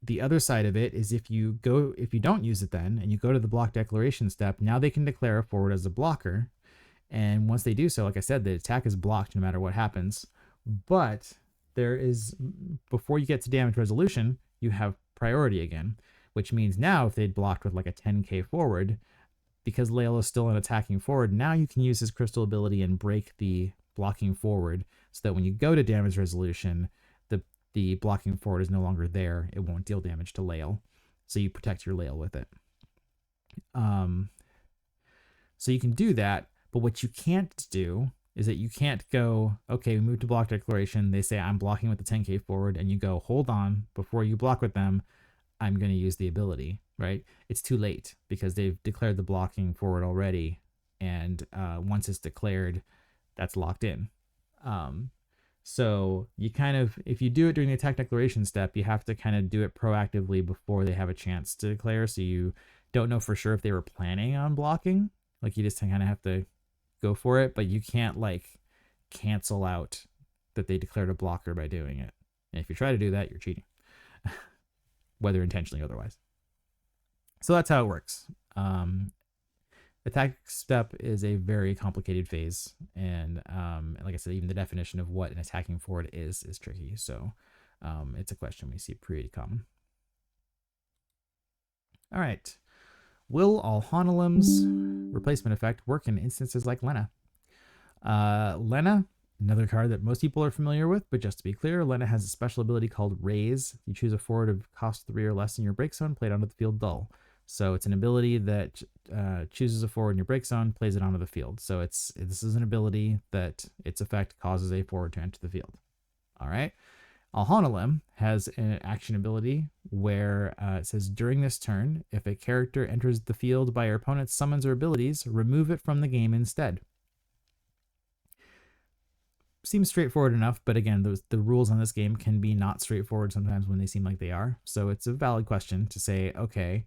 The other side of it is if you don't use it then, and you go to the block declaration step, now they can declare a forward as a blocker. And once they do so, like I said, the attack is blocked no matter what happens. But there is, before you get to damage resolution, you have priority again, which means now if they'd blocked with like a 10k forward, because Lael is still an attacking forward, now you can use his crystal ability and break the blocking forward so that when you go to damage resolution, the blocking forward is no longer there. It won't deal damage to Lael. So you protect your Lael with it. So you can do that, but what you can't do is that you can't go, okay, we move to block declaration. They say I'm blocking with the 10k forward, and you go, hold on, before you block with them, I'm going to use the ability, right? It's too late because they've declared the blocking forward already. And once it's declared, that's locked in. So you kind of, if you do it during the attack declaration step, you have to kind of do it proactively before they have a chance to declare. So you don't know for sure if they were planning on blocking. Like you just kind of have to go for it, but you can't like cancel out that they declared a blocker by doing it. And if you try to do that, you're cheating, whether intentionally or otherwise. So that's how it works. Attack step is a very complicated phase, and like I said, even the definition of what an attacking forward is tricky. So it's a question we see pretty common. All right. Will Alhanalem's replacement effect work in instances like Lenna? Lenna, another card that most people are familiar with, but just to be clear, Lenna has a special ability called Raise. You choose a forward of cost 3 or less in your break zone, play it onto the field dull. So it's an ability that chooses a forward in your break zone, plays it onto the field. So this is an ability that its effect causes a forward to enter the field. All right. Alhanalem has an action ability where it says during this turn, if a character enters the field by your opponent's summons or abilities, remove it from the game instead. Seems straightforward enough, but again, the rules on this game can be not straightforward sometimes when they seem like they are. So it's a valid question to say, okay,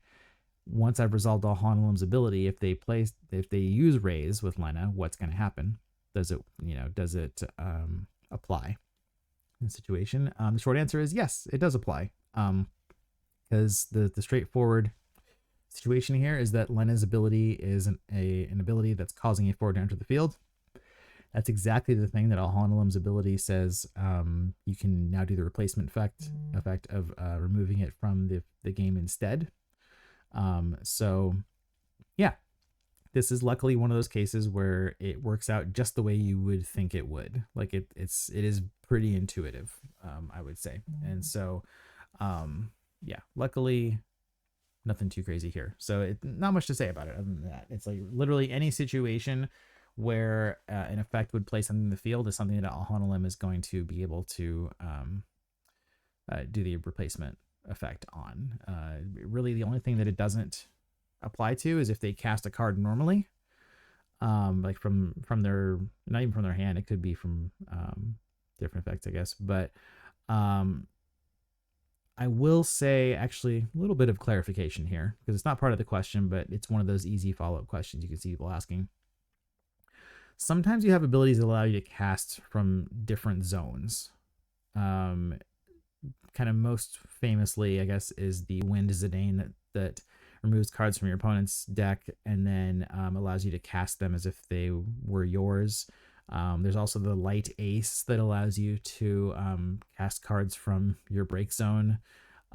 once I've resolved Alhanalem's ability, if they use Raise with Lenna, what's going to happen? Does it apply in the situation? The short answer is yes, it does apply. Because the straightforward situation here is that Lenna's ability is an ability that's causing a forward to enter the field. That's exactly the thing that Alhanalem's ability says. You can now do the replacement effect of removing it from the game instead. So yeah, this is luckily one of those cases where it works out just the way you would think it would. Like it is pretty intuitive, I would say. And so, yeah, luckily nothing too crazy here. So not much to say about it other than that. It's like literally any situation where an effect would play something in the field is something that Alhanalem is going to be able to do the replacement effect on. Really, the only thing that it doesn't apply to is if they cast a card normally, like from their, not even from their hand, it could be from different effects, I guess. But I will say actually a little bit of clarification here because it's not part of the question, but it's one of those easy follow-up questions you can see people asking. Sometimes you have abilities that allow you to cast from different zones. kind of most famously, I guess, is the Wind Zidane that removes cards from your opponent's deck and then allows you to cast them as if they were yours. There's also the Light Ace that allows you to cast cards from your break zone,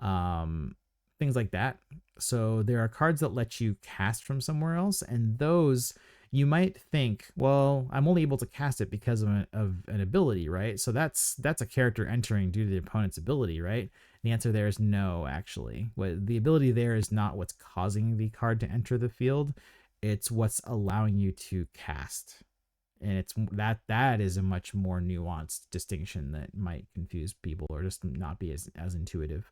things like that. So there are cards that let you cast from somewhere else, and those you might think, well, I'm only able to cast it because of an ability, right? So that's a character entering due to the opponent's ability, right? The answer there is no, actually. The ability there is not what's causing the card to enter the field. It's what's allowing you to cast. And it's that is a much more nuanced distinction that might confuse people or just not be as intuitive.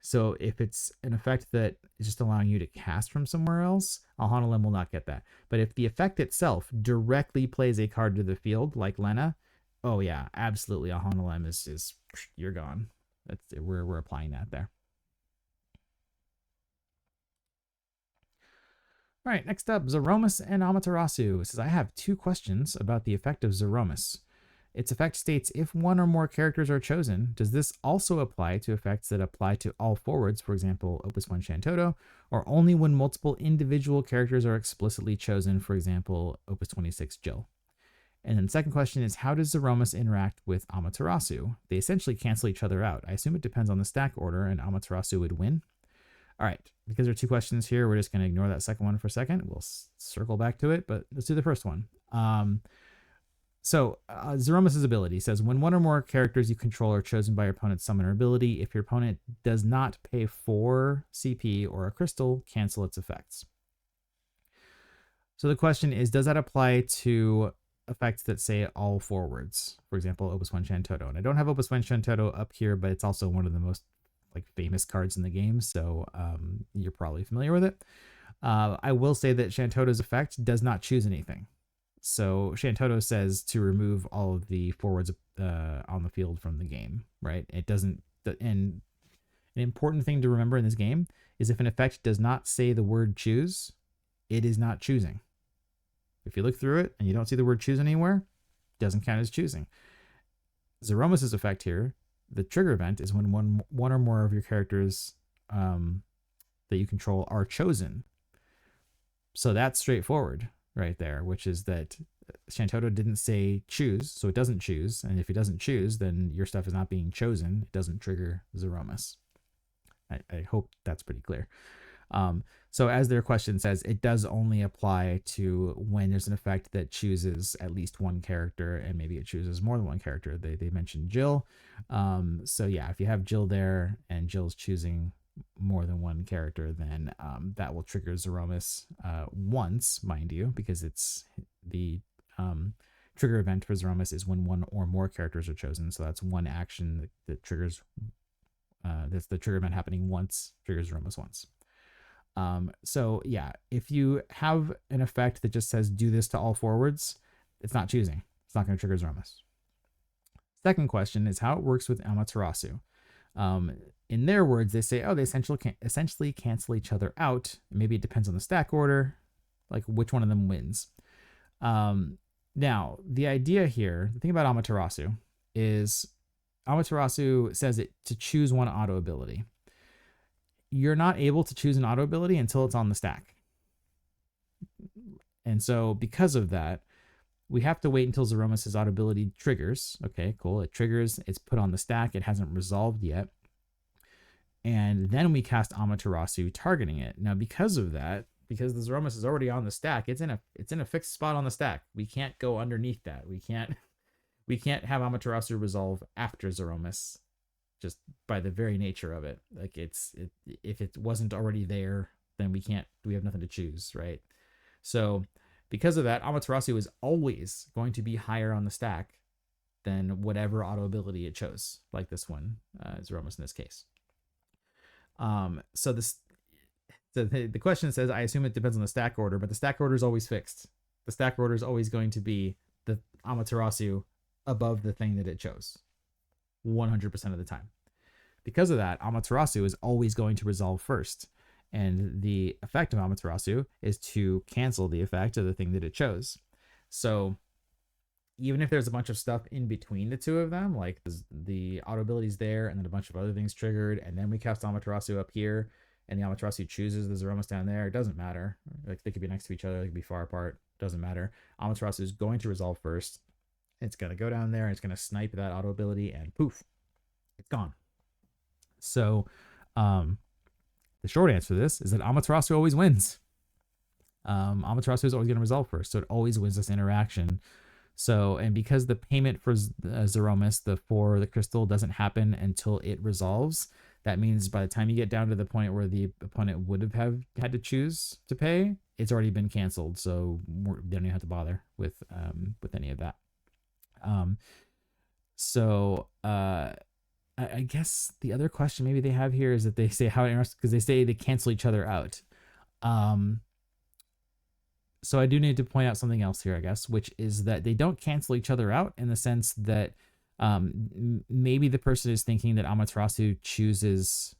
So if it's an effect that is just allowing you to cast from somewhere else, Alhanalem will not get that. But if the effect itself directly plays a card to the field, like Lenna, oh yeah, absolutely, Alhanalem is you're gone. We're applying that there. All right, next up, Zeromus and Amaterasu. It says, I have 2 questions about the effect of Zeromus. Its effect states, if one or more characters are chosen, does this also apply to effects that apply to all forwards, for example, Opus 1 Shantoto, or only when multiple individual characters are explicitly chosen, for example, Opus 26 Jill? And then the second question is, how does Zeromus interact with Amaterasu? They essentially cancel each other out. I assume it depends on the stack order, and Amaterasu would win. All right, because there are 2 questions here, we're just going to ignore that second one for a second. We'll circle back to it, but let's do the first one. So Zeromus' ability says, when one or more characters you control are chosen by your opponent's summoner ability, if your opponent does not pay 4 CP or a crystal, cancel its effects. So the question is, does that apply to effects that say all forwards? For example, Opus 1 Shantoto. And I don't have Opus 1 Shantoto up here, but it's also one of the most famous cards in the game, so you're probably familiar with it. I will say that Shantoto's effect does not choose anything. So Shantoto says to remove all of the forwards on the field from the game, right? It doesn't. And an important thing to remember in this game is if an effect does not say the word choose, it is not choosing. If you look through it and you don't see the word choose anywhere, it doesn't count as choosing. Zeromus' effect here, the trigger event, is when one or more of your characters that you control are chosen. So that's straightforward right there, which is that Shantoto didn't say choose, so it doesn't choose. And if it doesn't choose, then your stuff is not being chosen. It doesn't trigger Zeromus. I hope that's pretty clear. So as their question says, it does only apply to when there's an effect that chooses at least one character, and maybe it chooses more than one character. They mentioned Jill. So yeah, if you have Jill there and Jill's choosing more than one character, then that will trigger Zeromus once, mind you, because it's the trigger event for Zeromus is when one or more characters are chosen. So that's one action that triggers, that's the trigger event happening once, triggers Zeromus once. So yeah, if you have an effect that just says do this to all forwards, it's not choosing. It's not going to trigger Zeromus. Second question is how it works with Amaterasu. In their words, they say, oh, they essentially cancel each other out. Maybe it depends on the stack order, like which one of them wins. Now, the idea here, the thing about Amaterasu is Amaterasu says it to choose one auto ability. You're not able to choose an auto ability until it's on the stack. And so because of that, we have to wait until Zeromus' auto ability triggers. Okay, cool. It triggers. It's put on the stack. It hasn't resolved yet. And then we cast Amaterasu targeting it. Now, because of that, because the Zeromus is already on the stack, it's in a fixed spot on the stack. We can't go underneath that. We can't have Amaterasu resolve after Zeromus, just by the very nature of it. Like if it wasn't already there, then we have nothing to choose, right? So because of that, Amaterasu is always going to be higher on the stack than whatever auto ability it chose, like this one, Zeromus in this case. So the question says, I assume it depends on the stack order, but the stack order is always fixed. The stack order is always going to be the Amaterasu above the thing that it chose 100% of the time. Because of that, Amaterasu is always going to resolve first. And the effect of Amaterasu is to cancel the effect of the thing that it chose. So even if there's a bunch of stuff in between the two of them, like the auto ability's there and then a bunch of other things triggered, and then we cast Amaterasu up here, and the Amaterasu chooses the Zeromus down there, it doesn't matter. Like, they could be next to each other, they could be far apart, doesn't matter. Amaterasu is going to resolve first. It's going to go down there, and it's going to snipe that auto ability, and poof, it's gone. So, the short answer to this is that Amaterasu always wins. Amaterasu is always going to resolve first, so it always wins this interaction. So, and because the payment for Zeromus, for the crystal, doesn't happen until it resolves, that means by the time you get down to the point where the opponent would have had to choose to pay, it's already been canceled. So they don't even have to bother with any of that. I guess the other question maybe they have here is that they say how it interacts, because they say they cancel each other out. So I do need to point out something else here, I guess, which is that they don't cancel each other out in the sense that maybe the person is thinking that Amaterasu chooses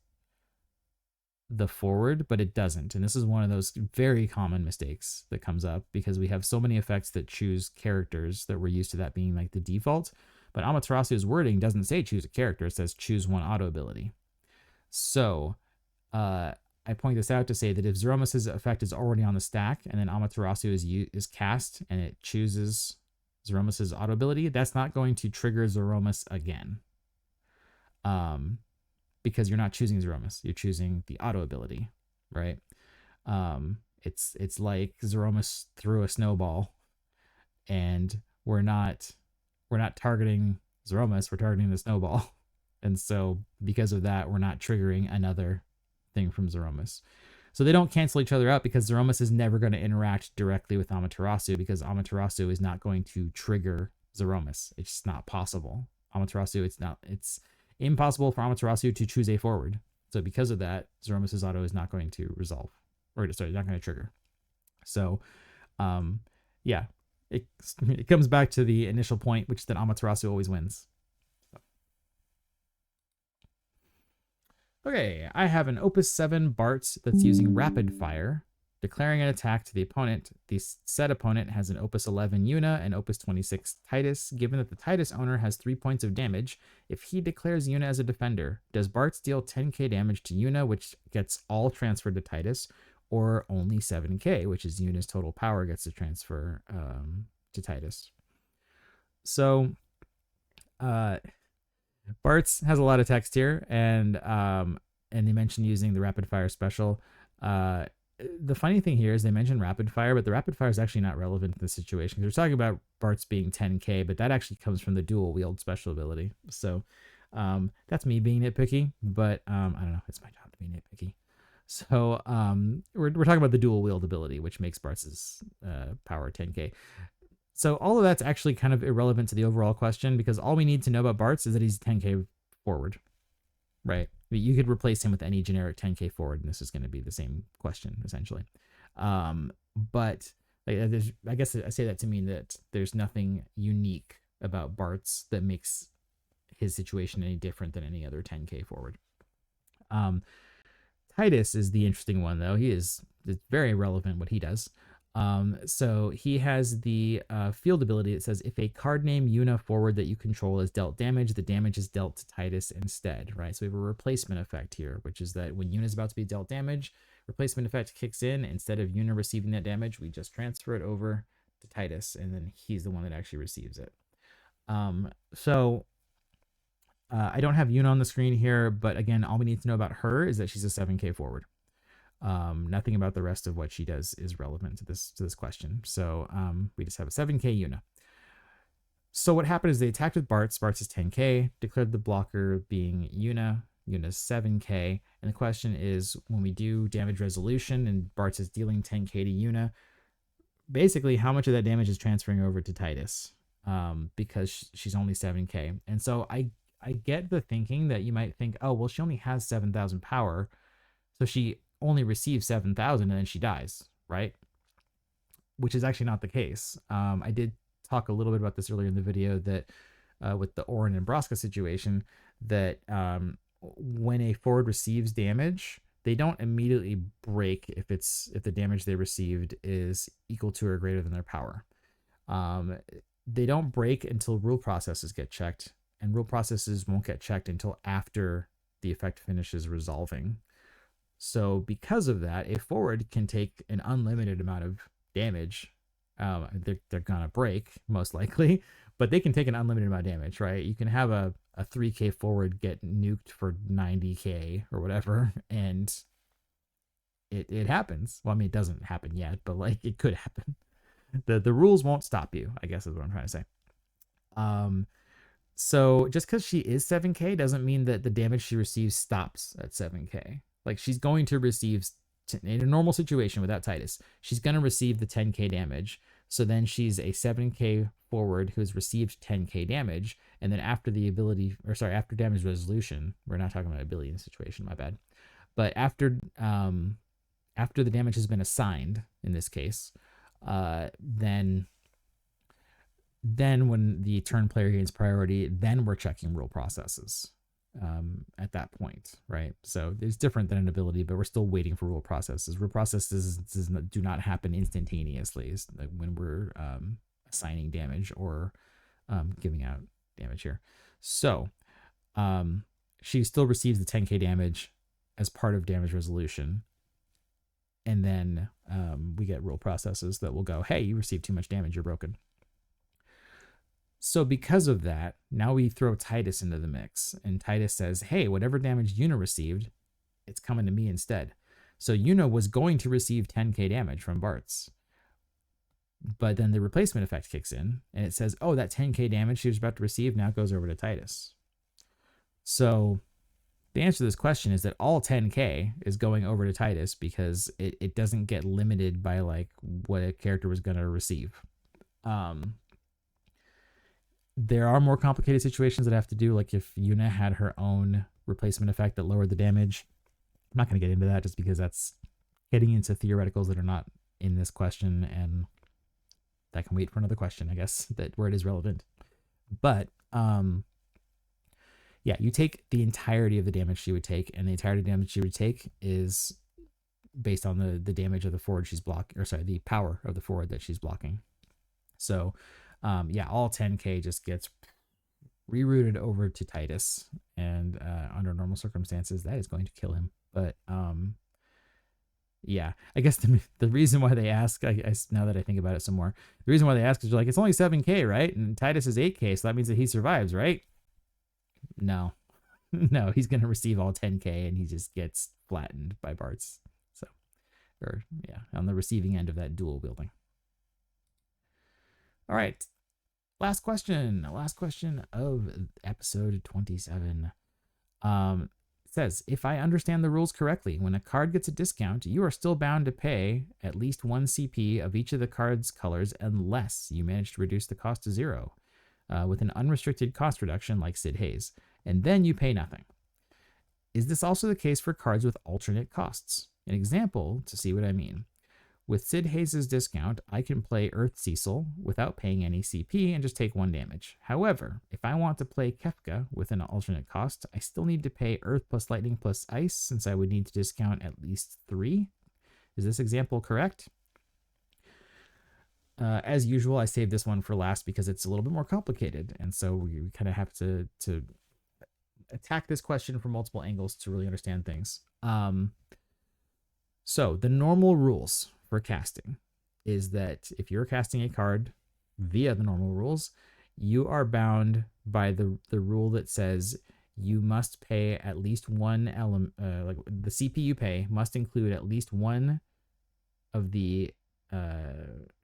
the forward, but it doesn't. And this is one of those very common mistakes that comes up because we have so many effects that choose characters that we're used to that being like the default. But Amaterasu's wording doesn't say choose a character. It says choose one auto ability. So I point this out to say that if Zeromus's effect is already on the stack and then Amaterasu is cast and it chooses Zeromus's auto ability, that's not going to trigger Zeromus again. Because you're not choosing Zeromus, you're choosing the auto ability, right? It's like Zeromus threw a snowball and we're not targeting Zeromus, we're targeting the snowball. And so because of that, we're not triggering another thing from Zeromus. So they don't cancel each other out because Zeromus is never going to interact directly with Amaterasu because Amaterasu is not going to trigger Zeromus. It's just not possible. Amaterasu, it's impossible for Amaterasu to choose a forward. So because of that, Zeromus's auto is not going to resolve, or sorry, not going to trigger. So, yeah, it comes back to the initial point, which is that Amaterasu always wins. Okay, I have an Opus 7 Bart that's using Rapid Fire. Declaring an attack to the opponent, the said opponent has an Opus 11 Yuna and Opus 26 Titus. Given that the Titus owner has 3 points of damage, if he declares Yuna as a defender, does Bart deal 10k damage to Yuna, which gets all transferred to Titus, or only 7k, which is Yuna's total power gets to transfer to Titus? So, Bart's has a lot of text here, and they mentioned using the rapid fire special. The funny thing here is they mentioned rapid fire, but the rapid fire is actually not relevant to the situation. We're talking about Bart's being 10k, but that actually comes from the dual wield special ability. So that's me being nitpicky, but I don't know. It's my job to be nitpicky. So we're talking about the dual wield ability, which makes Bart's power 10k. So all of that's actually kind of irrelevant to the overall question because all we need to know about Bart's is that he's 10k forward, right? I mean, you could replace him with any generic 10k forward, and this is going to be the same question essentially. But like, I guess I say that to mean that there's nothing unique about Bart's that makes his situation any different than any other 10k forward. Titus is the interesting one though. It's very relevant what he does. So he has the field ability that says if a card name Yuna forward that you control is dealt damage, the damage is dealt to Titus instead, right? So we have a replacement effect here, which is that when Yuna is about to be dealt damage, replacement effect kicks in. Instead of Yuna receiving that damage, we just transfer it over to Titus, and then he's the one that actually receives it. So I don't have Yuna on the screen here, but again, all we need to know about her is that she's a 7k forward. Nothing about the rest of what she does is relevant to this question. So we just have a 7k Yuna. So what happened is they attacked with Bart's. Bart's is 10k, declared the blocker being Yuna. Yuna's 7k. And the question is, when we do damage resolution and Bart's is dealing 10k to Yuna, basically how much of that damage is transferring over to Titus? Because she's only 7k. And so I get the thinking that you might think, oh, well, she only has 7,000 power, so she only receives 7,000 and then she dies, right? Which is actually not the case. I did talk a little bit about this earlier in the video that with the Auron and Braska situation, that when a forward receives damage, they don't immediately break if the damage they received is equal to or greater than their power. they don't break until rule processes get checked, and rule processes won't get checked until after the effect finishes resolving. So because of that, a forward can take an unlimited amount of damage. They're gonna break most likely, but they can take an unlimited amount of damage, right? You can have a 3k forward get nuked for 90k or whatever, and it happens. Well, I mean, it doesn't happen yet, but like it could happen. The rules won't stop you, I guess is what I'm trying to say. So just because she is 7k doesn't mean that the damage she receives stops at 7k. Like she's going to receive, in a normal situation without Titus, she's going to receive the 10k damage. So then she's a 7k forward who has received 10k damage, and then after the ability, or sorry, after damage resolution, we're not talking about ability in this situation, my bad. But after the damage has been assigned in this case, then when the turn player gains priority, then we're checking rule processes at that point, right? So it's different than an ability, but we're still waiting for rule processes. Rule processes do not happen instantaneously when we're assigning damage or giving out damage here. So she still receives the 10k damage as part of damage resolution. And then we get rule processes that will go, hey, you received too much damage, you're broken. So because of that, now we throw Titus into the mix, and Titus says, hey, whatever damage Yuna received, it's coming to me instead. So Yuna was going to receive 10k damage from Bartz, but then the replacement effect kicks in, and it says, oh, that 10k damage she was about to receive now goes over to Titus. So the answer to this question is that all 10k is going over to Titus because it doesn't get limited by like what a character was going to receive. There are more complicated situations that have to do, like if Yuna had her own replacement effect that lowered the damage. I'm not going to get into that just because that's getting into theoreticals that are not in this question, and that can wait for another question, I guess, that where it is relevant. But yeah, you take the entirety of the damage she would take, and the entirety of the damage she would take is based on the damage of the forward she's blocking, or sorry, the power of the forward that she's blocking. So yeah, all 10k just gets rerouted over to Titus, and under normal circumstances, that is going to kill him. But yeah, I guess the reason why they ask, I now that I think about it some more, the reason why they ask is like, it's only 7k, right? And Titus is 8k, so that means that he survives, right? No, no, he's going to receive all 10k, and he just gets flattened by Bartz. So, or yeah, on the receiving end of that dual wielding. All right. Last question of episode 27. It says, if I understand the rules correctly, when a card gets a discount, you are still bound to pay at least 1 CP of each of the card's colors unless you manage to reduce the cost to 0 with an unrestricted cost reduction like Sid Hayes, and then you pay nothing. Is this also the case for cards with alternate costs? An example to see what I mean. With Sid Hayes' discount, I can play Earth Cecil without paying any CP and just take 1 damage. However, if I want to play Kefka with an alternate cost, I still need to pay Earth plus Lightning plus Ice, since I would need to discount at least 3. Is this example correct? As usual, I saved this one for last because it's a little bit more complicated, and so we kind of have to attack this question from multiple angles to really understand things. So the normal rules for casting is that if you're casting a card via the normal rules, you are bound by the rule that says you must pay at least 1 element, like the CP you pay must include at least 1 of the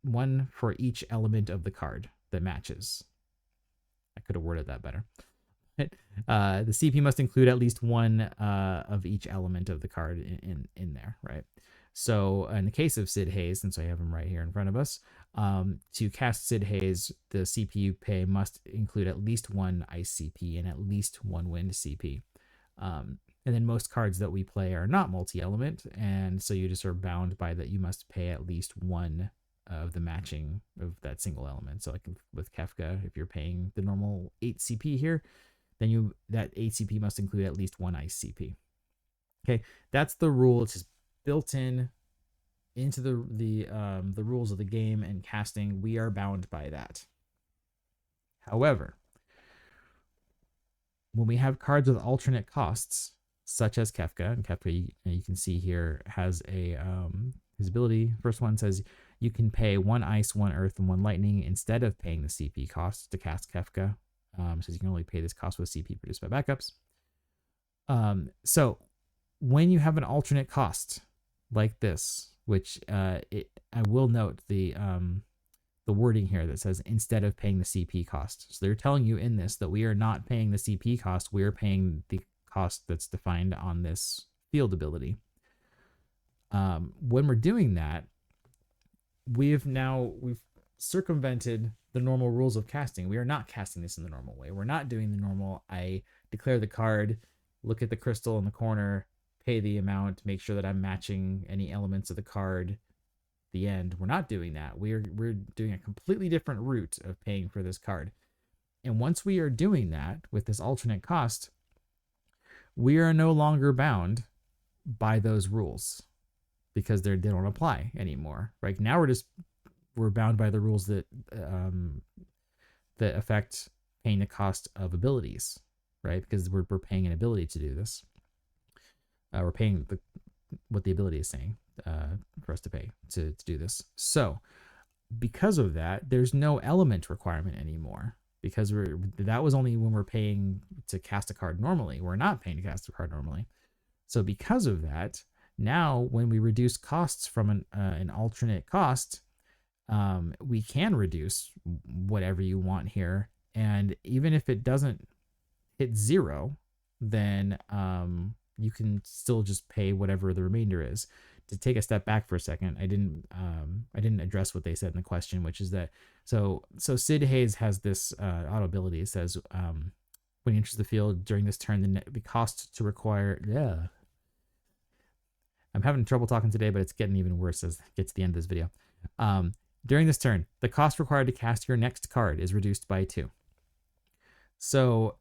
1 for each element of the card that matches. I could have worded that better. The CP must include at least 1 of each element of the card in there, right? So in the case of Sid Hayes, since I have him right here in front of us, to cast Sid Hayes, the CP you pay must include at least 1 ice CP and at least 1 wind CP. And then most cards that we play are not multi-element, and so you just are bound by that you must pay at least 1 of the matching of that single element. So like with Kefka, if you're paying the normal 8 CP here, then that 8 CP must include at least 1 ice CP. Okay, that's the rule. It's just built into the rules of the game and casting. We are bound by that. However, when we have cards with alternate costs, such as Kefka, and Kefka, you can see here, has a his ability. First one says you can pay 1 ice, 1 earth, and 1 lightning instead of paying the CP cost to cast Kefka. Says you can only pay this cost with CP produced by backups. So when you have an alternate cost like this, which I will note the wording here that says instead of paying the CP cost. So they're telling you in this that we are not paying the CP cost. We are paying the cost that's defined on this field ability. When we're doing that, we've circumvented the normal rules of casting. We are not casting this in the normal way. We're not doing the normal, I declare the card, look at the crystal in the corner, pay the amount, make sure that I'm matching any elements of the card, the end. We're not doing that. We're doing a completely different route of paying for this card. And once we are doing that with this alternate cost, we are no longer bound by those rules because they don't apply anymore. Right now we're bound by the rules that that affect paying the cost of abilities, right? Because we're paying an ability to do this. We're paying what the ability is saying for us to pay to do this. So because of that, there's no element requirement anymore, because that was only when we're paying to cast a card normally. We're not paying to cast a card normally. So because of that, now when we reduce costs from an alternate cost, we can reduce whatever you want here. And even if it doesn't hit 0, then you can still just pay whatever the remainder is. To take a step back for a second, I didn't address what they said in the question, which is that so Sid Hayes has this auto ability. It says when you enter the field during this turn, the cost to require. Yeah, I'm having trouble talking today, but it's getting even worse as it gets to the end of this video. During this turn, the cost required to cast your next card is reduced by 2. So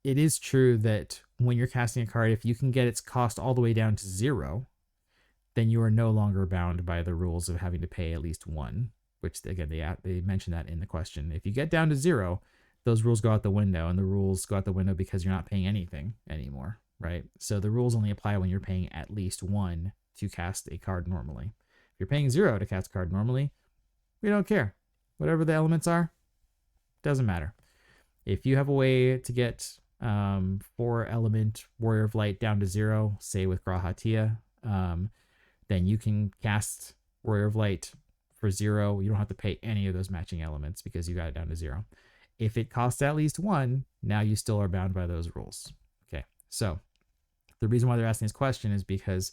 it is true that when you're casting a card, if you can get its cost all the way down to 0, then you are no longer bound by the rules of having to pay at least 1, which again, they mentioned that in the question. If you get down to 0, those rules go out the window, and the rules go out the window because you're not paying anything anymore, right? So the rules only apply when you're paying at least 1 to cast a card normally. If you're paying 0 to cast a card normally, we don't care. Whatever the elements are, doesn't matter. If you have a way to get 4 element Warrior of Light down to 0, say with Grahatia, then you can cast Warrior of Light for 0. You don't have to pay any of those matching elements because you got it down to 0. If it costs at least 1, now you still are bound by those rules. Okay, so the reason why they're asking this question is because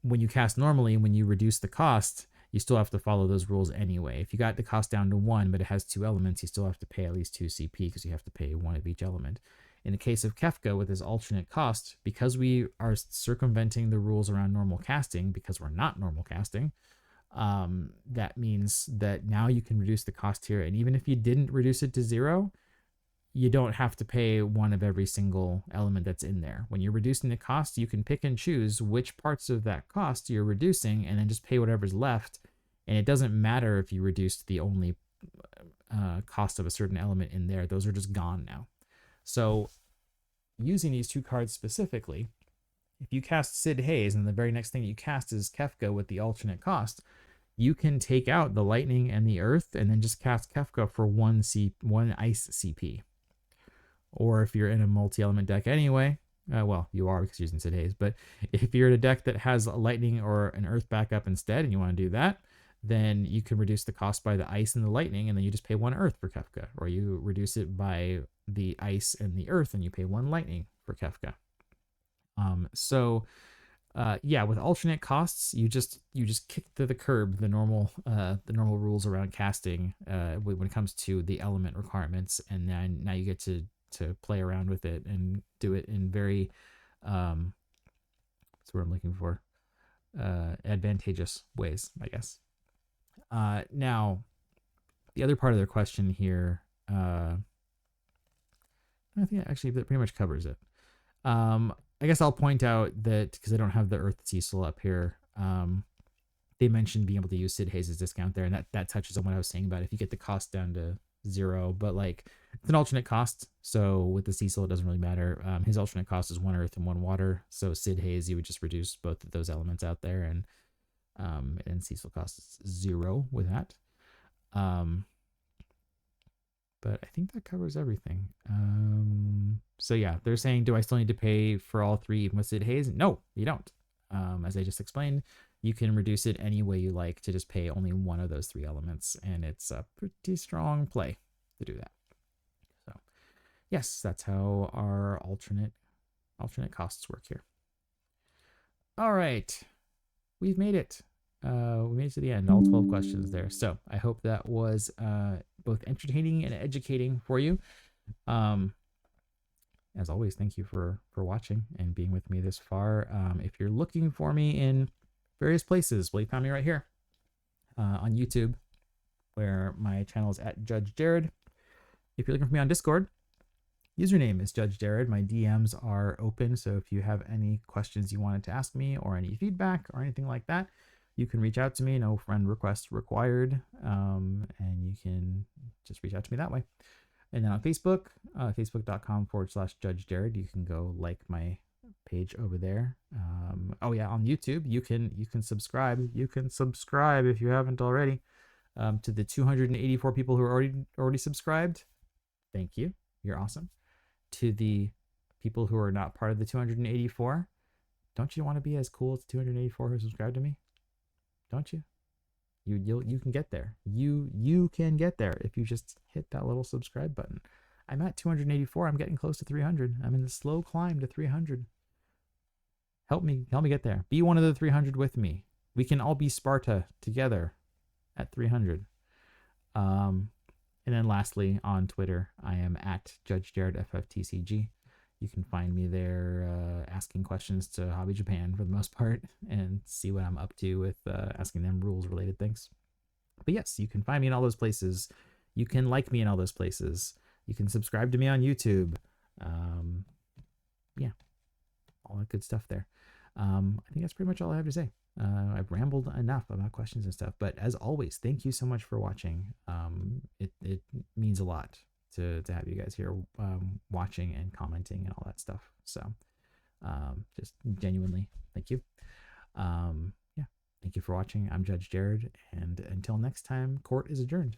when you cast normally, when you reduce the cost, you still have to follow those rules anyway. If you got the cost down to 1, but it has 2 elements, you still have to pay at least 2 CP because you have to pay 1 of each element. In the case of Kefka with his alternate cost, because we are circumventing the rules around normal casting, because we're not normal casting, that means that now you can reduce the cost here. And even if you didn't reduce it to 0, you don't have to pay 1 of every single element that's in there. When you're reducing the cost, you can pick and choose which parts of that cost you're reducing and then just pay whatever's left. And it doesn't matter if you reduced the only cost of a certain element in there. Those are just gone now. So using these 2 cards specifically, if you cast Sid Hayes and the very next thing you cast is Kefka with the alternate cost, you can take out the lightning and the earth and then just cast Kefka for 1 ice CP. Or if you're in a multi-element deck anyway, well, you are because you're using Sid Hayes, but if you're in a deck that has a lightning or an earth backup instead and you want to do that, then you can reduce the cost by the ice and the lightning, and then you just pay 1 earth for Kefka. Or you reduce it by the ice and the earth, and you pay 1 lightning for Kefka. Yeah, with alternate costs, you just kick to the curb the normal rules around casting when it comes to the element requirements, and then now you get to play around with it and do it in very what's the word I'm looking for, advantageous ways, I guess. Now the other part of their question here, I think actually that pretty much covers it. I guess I'll point out that because I don't have the Earth Cecil up here, they mentioned being able to use Sid Hayes' discount there, and that touches on what I was saying about if you get the cost down to 0, but like it's an alternate cost. So with the Cecil, it doesn't really matter. His alternate cost is 1 earth and 1 water. So Sid Haze, you would just reduce both of those elements out there, and Cecil costs 0 with that. But I think that covers everything. So yeah, they're saying, do I still need to pay for all 3 even with Sid Haze? No, you don't. As I just explained, you can reduce it any way you like to just pay only one of those 3 elements, and it's a pretty strong play to do that. So yes, that's how our alternate costs work here. All right, we've made it. We made it to the end, all 12 questions there. So I hope that was both entertaining and educating for you. As always, thank you for watching and being with me this far. If you're looking for me in various places, well, you found me right here on YouTube, where my channel is at Judge Jared. If you're looking for me on Discord, username is Judge Jared. My DMs are open, so if you have any questions you wanted to ask me or any feedback or anything like that, you can reach out to me. No friend request required, and you can just reach out to me that way. And then on Facebook, facebook.com/Judge Jared, you can go like my page over there. Oh yeah, on YouTube, you can subscribe. You can subscribe if you haven't already. To the 284 people who are already subscribed, thank you. You're awesome. To the people who are not part of the 284, don't you want to be as cool as the 284 who subscribed to me? Don't you? You can get there. You can get there if you just hit that little subscribe button. I'm at 284. I'm getting close to 300. I'm in the slow climb to 300. Help me get there. Be one of the 300 with me. We can all be Sparta together at 300. And then lastly, on Twitter, I am at Judge Jared FFTCG. You can find me there asking questions to Hobby Japan for the most part and see what I'm up to with asking them rules related things. But yes, you can find me in all those places. You can like me in all those places. You can subscribe to me on YouTube. Yeah, all that good stuff there. I think that's pretty much all I have to say. I've rambled enough about questions and stuff, but as always, thank you so much for watching. It means a lot to have you guys here watching and commenting and all that stuff. So just genuinely thank you. Yeah, thank you for watching. I'm Judge Jared, and until next time, court is adjourned.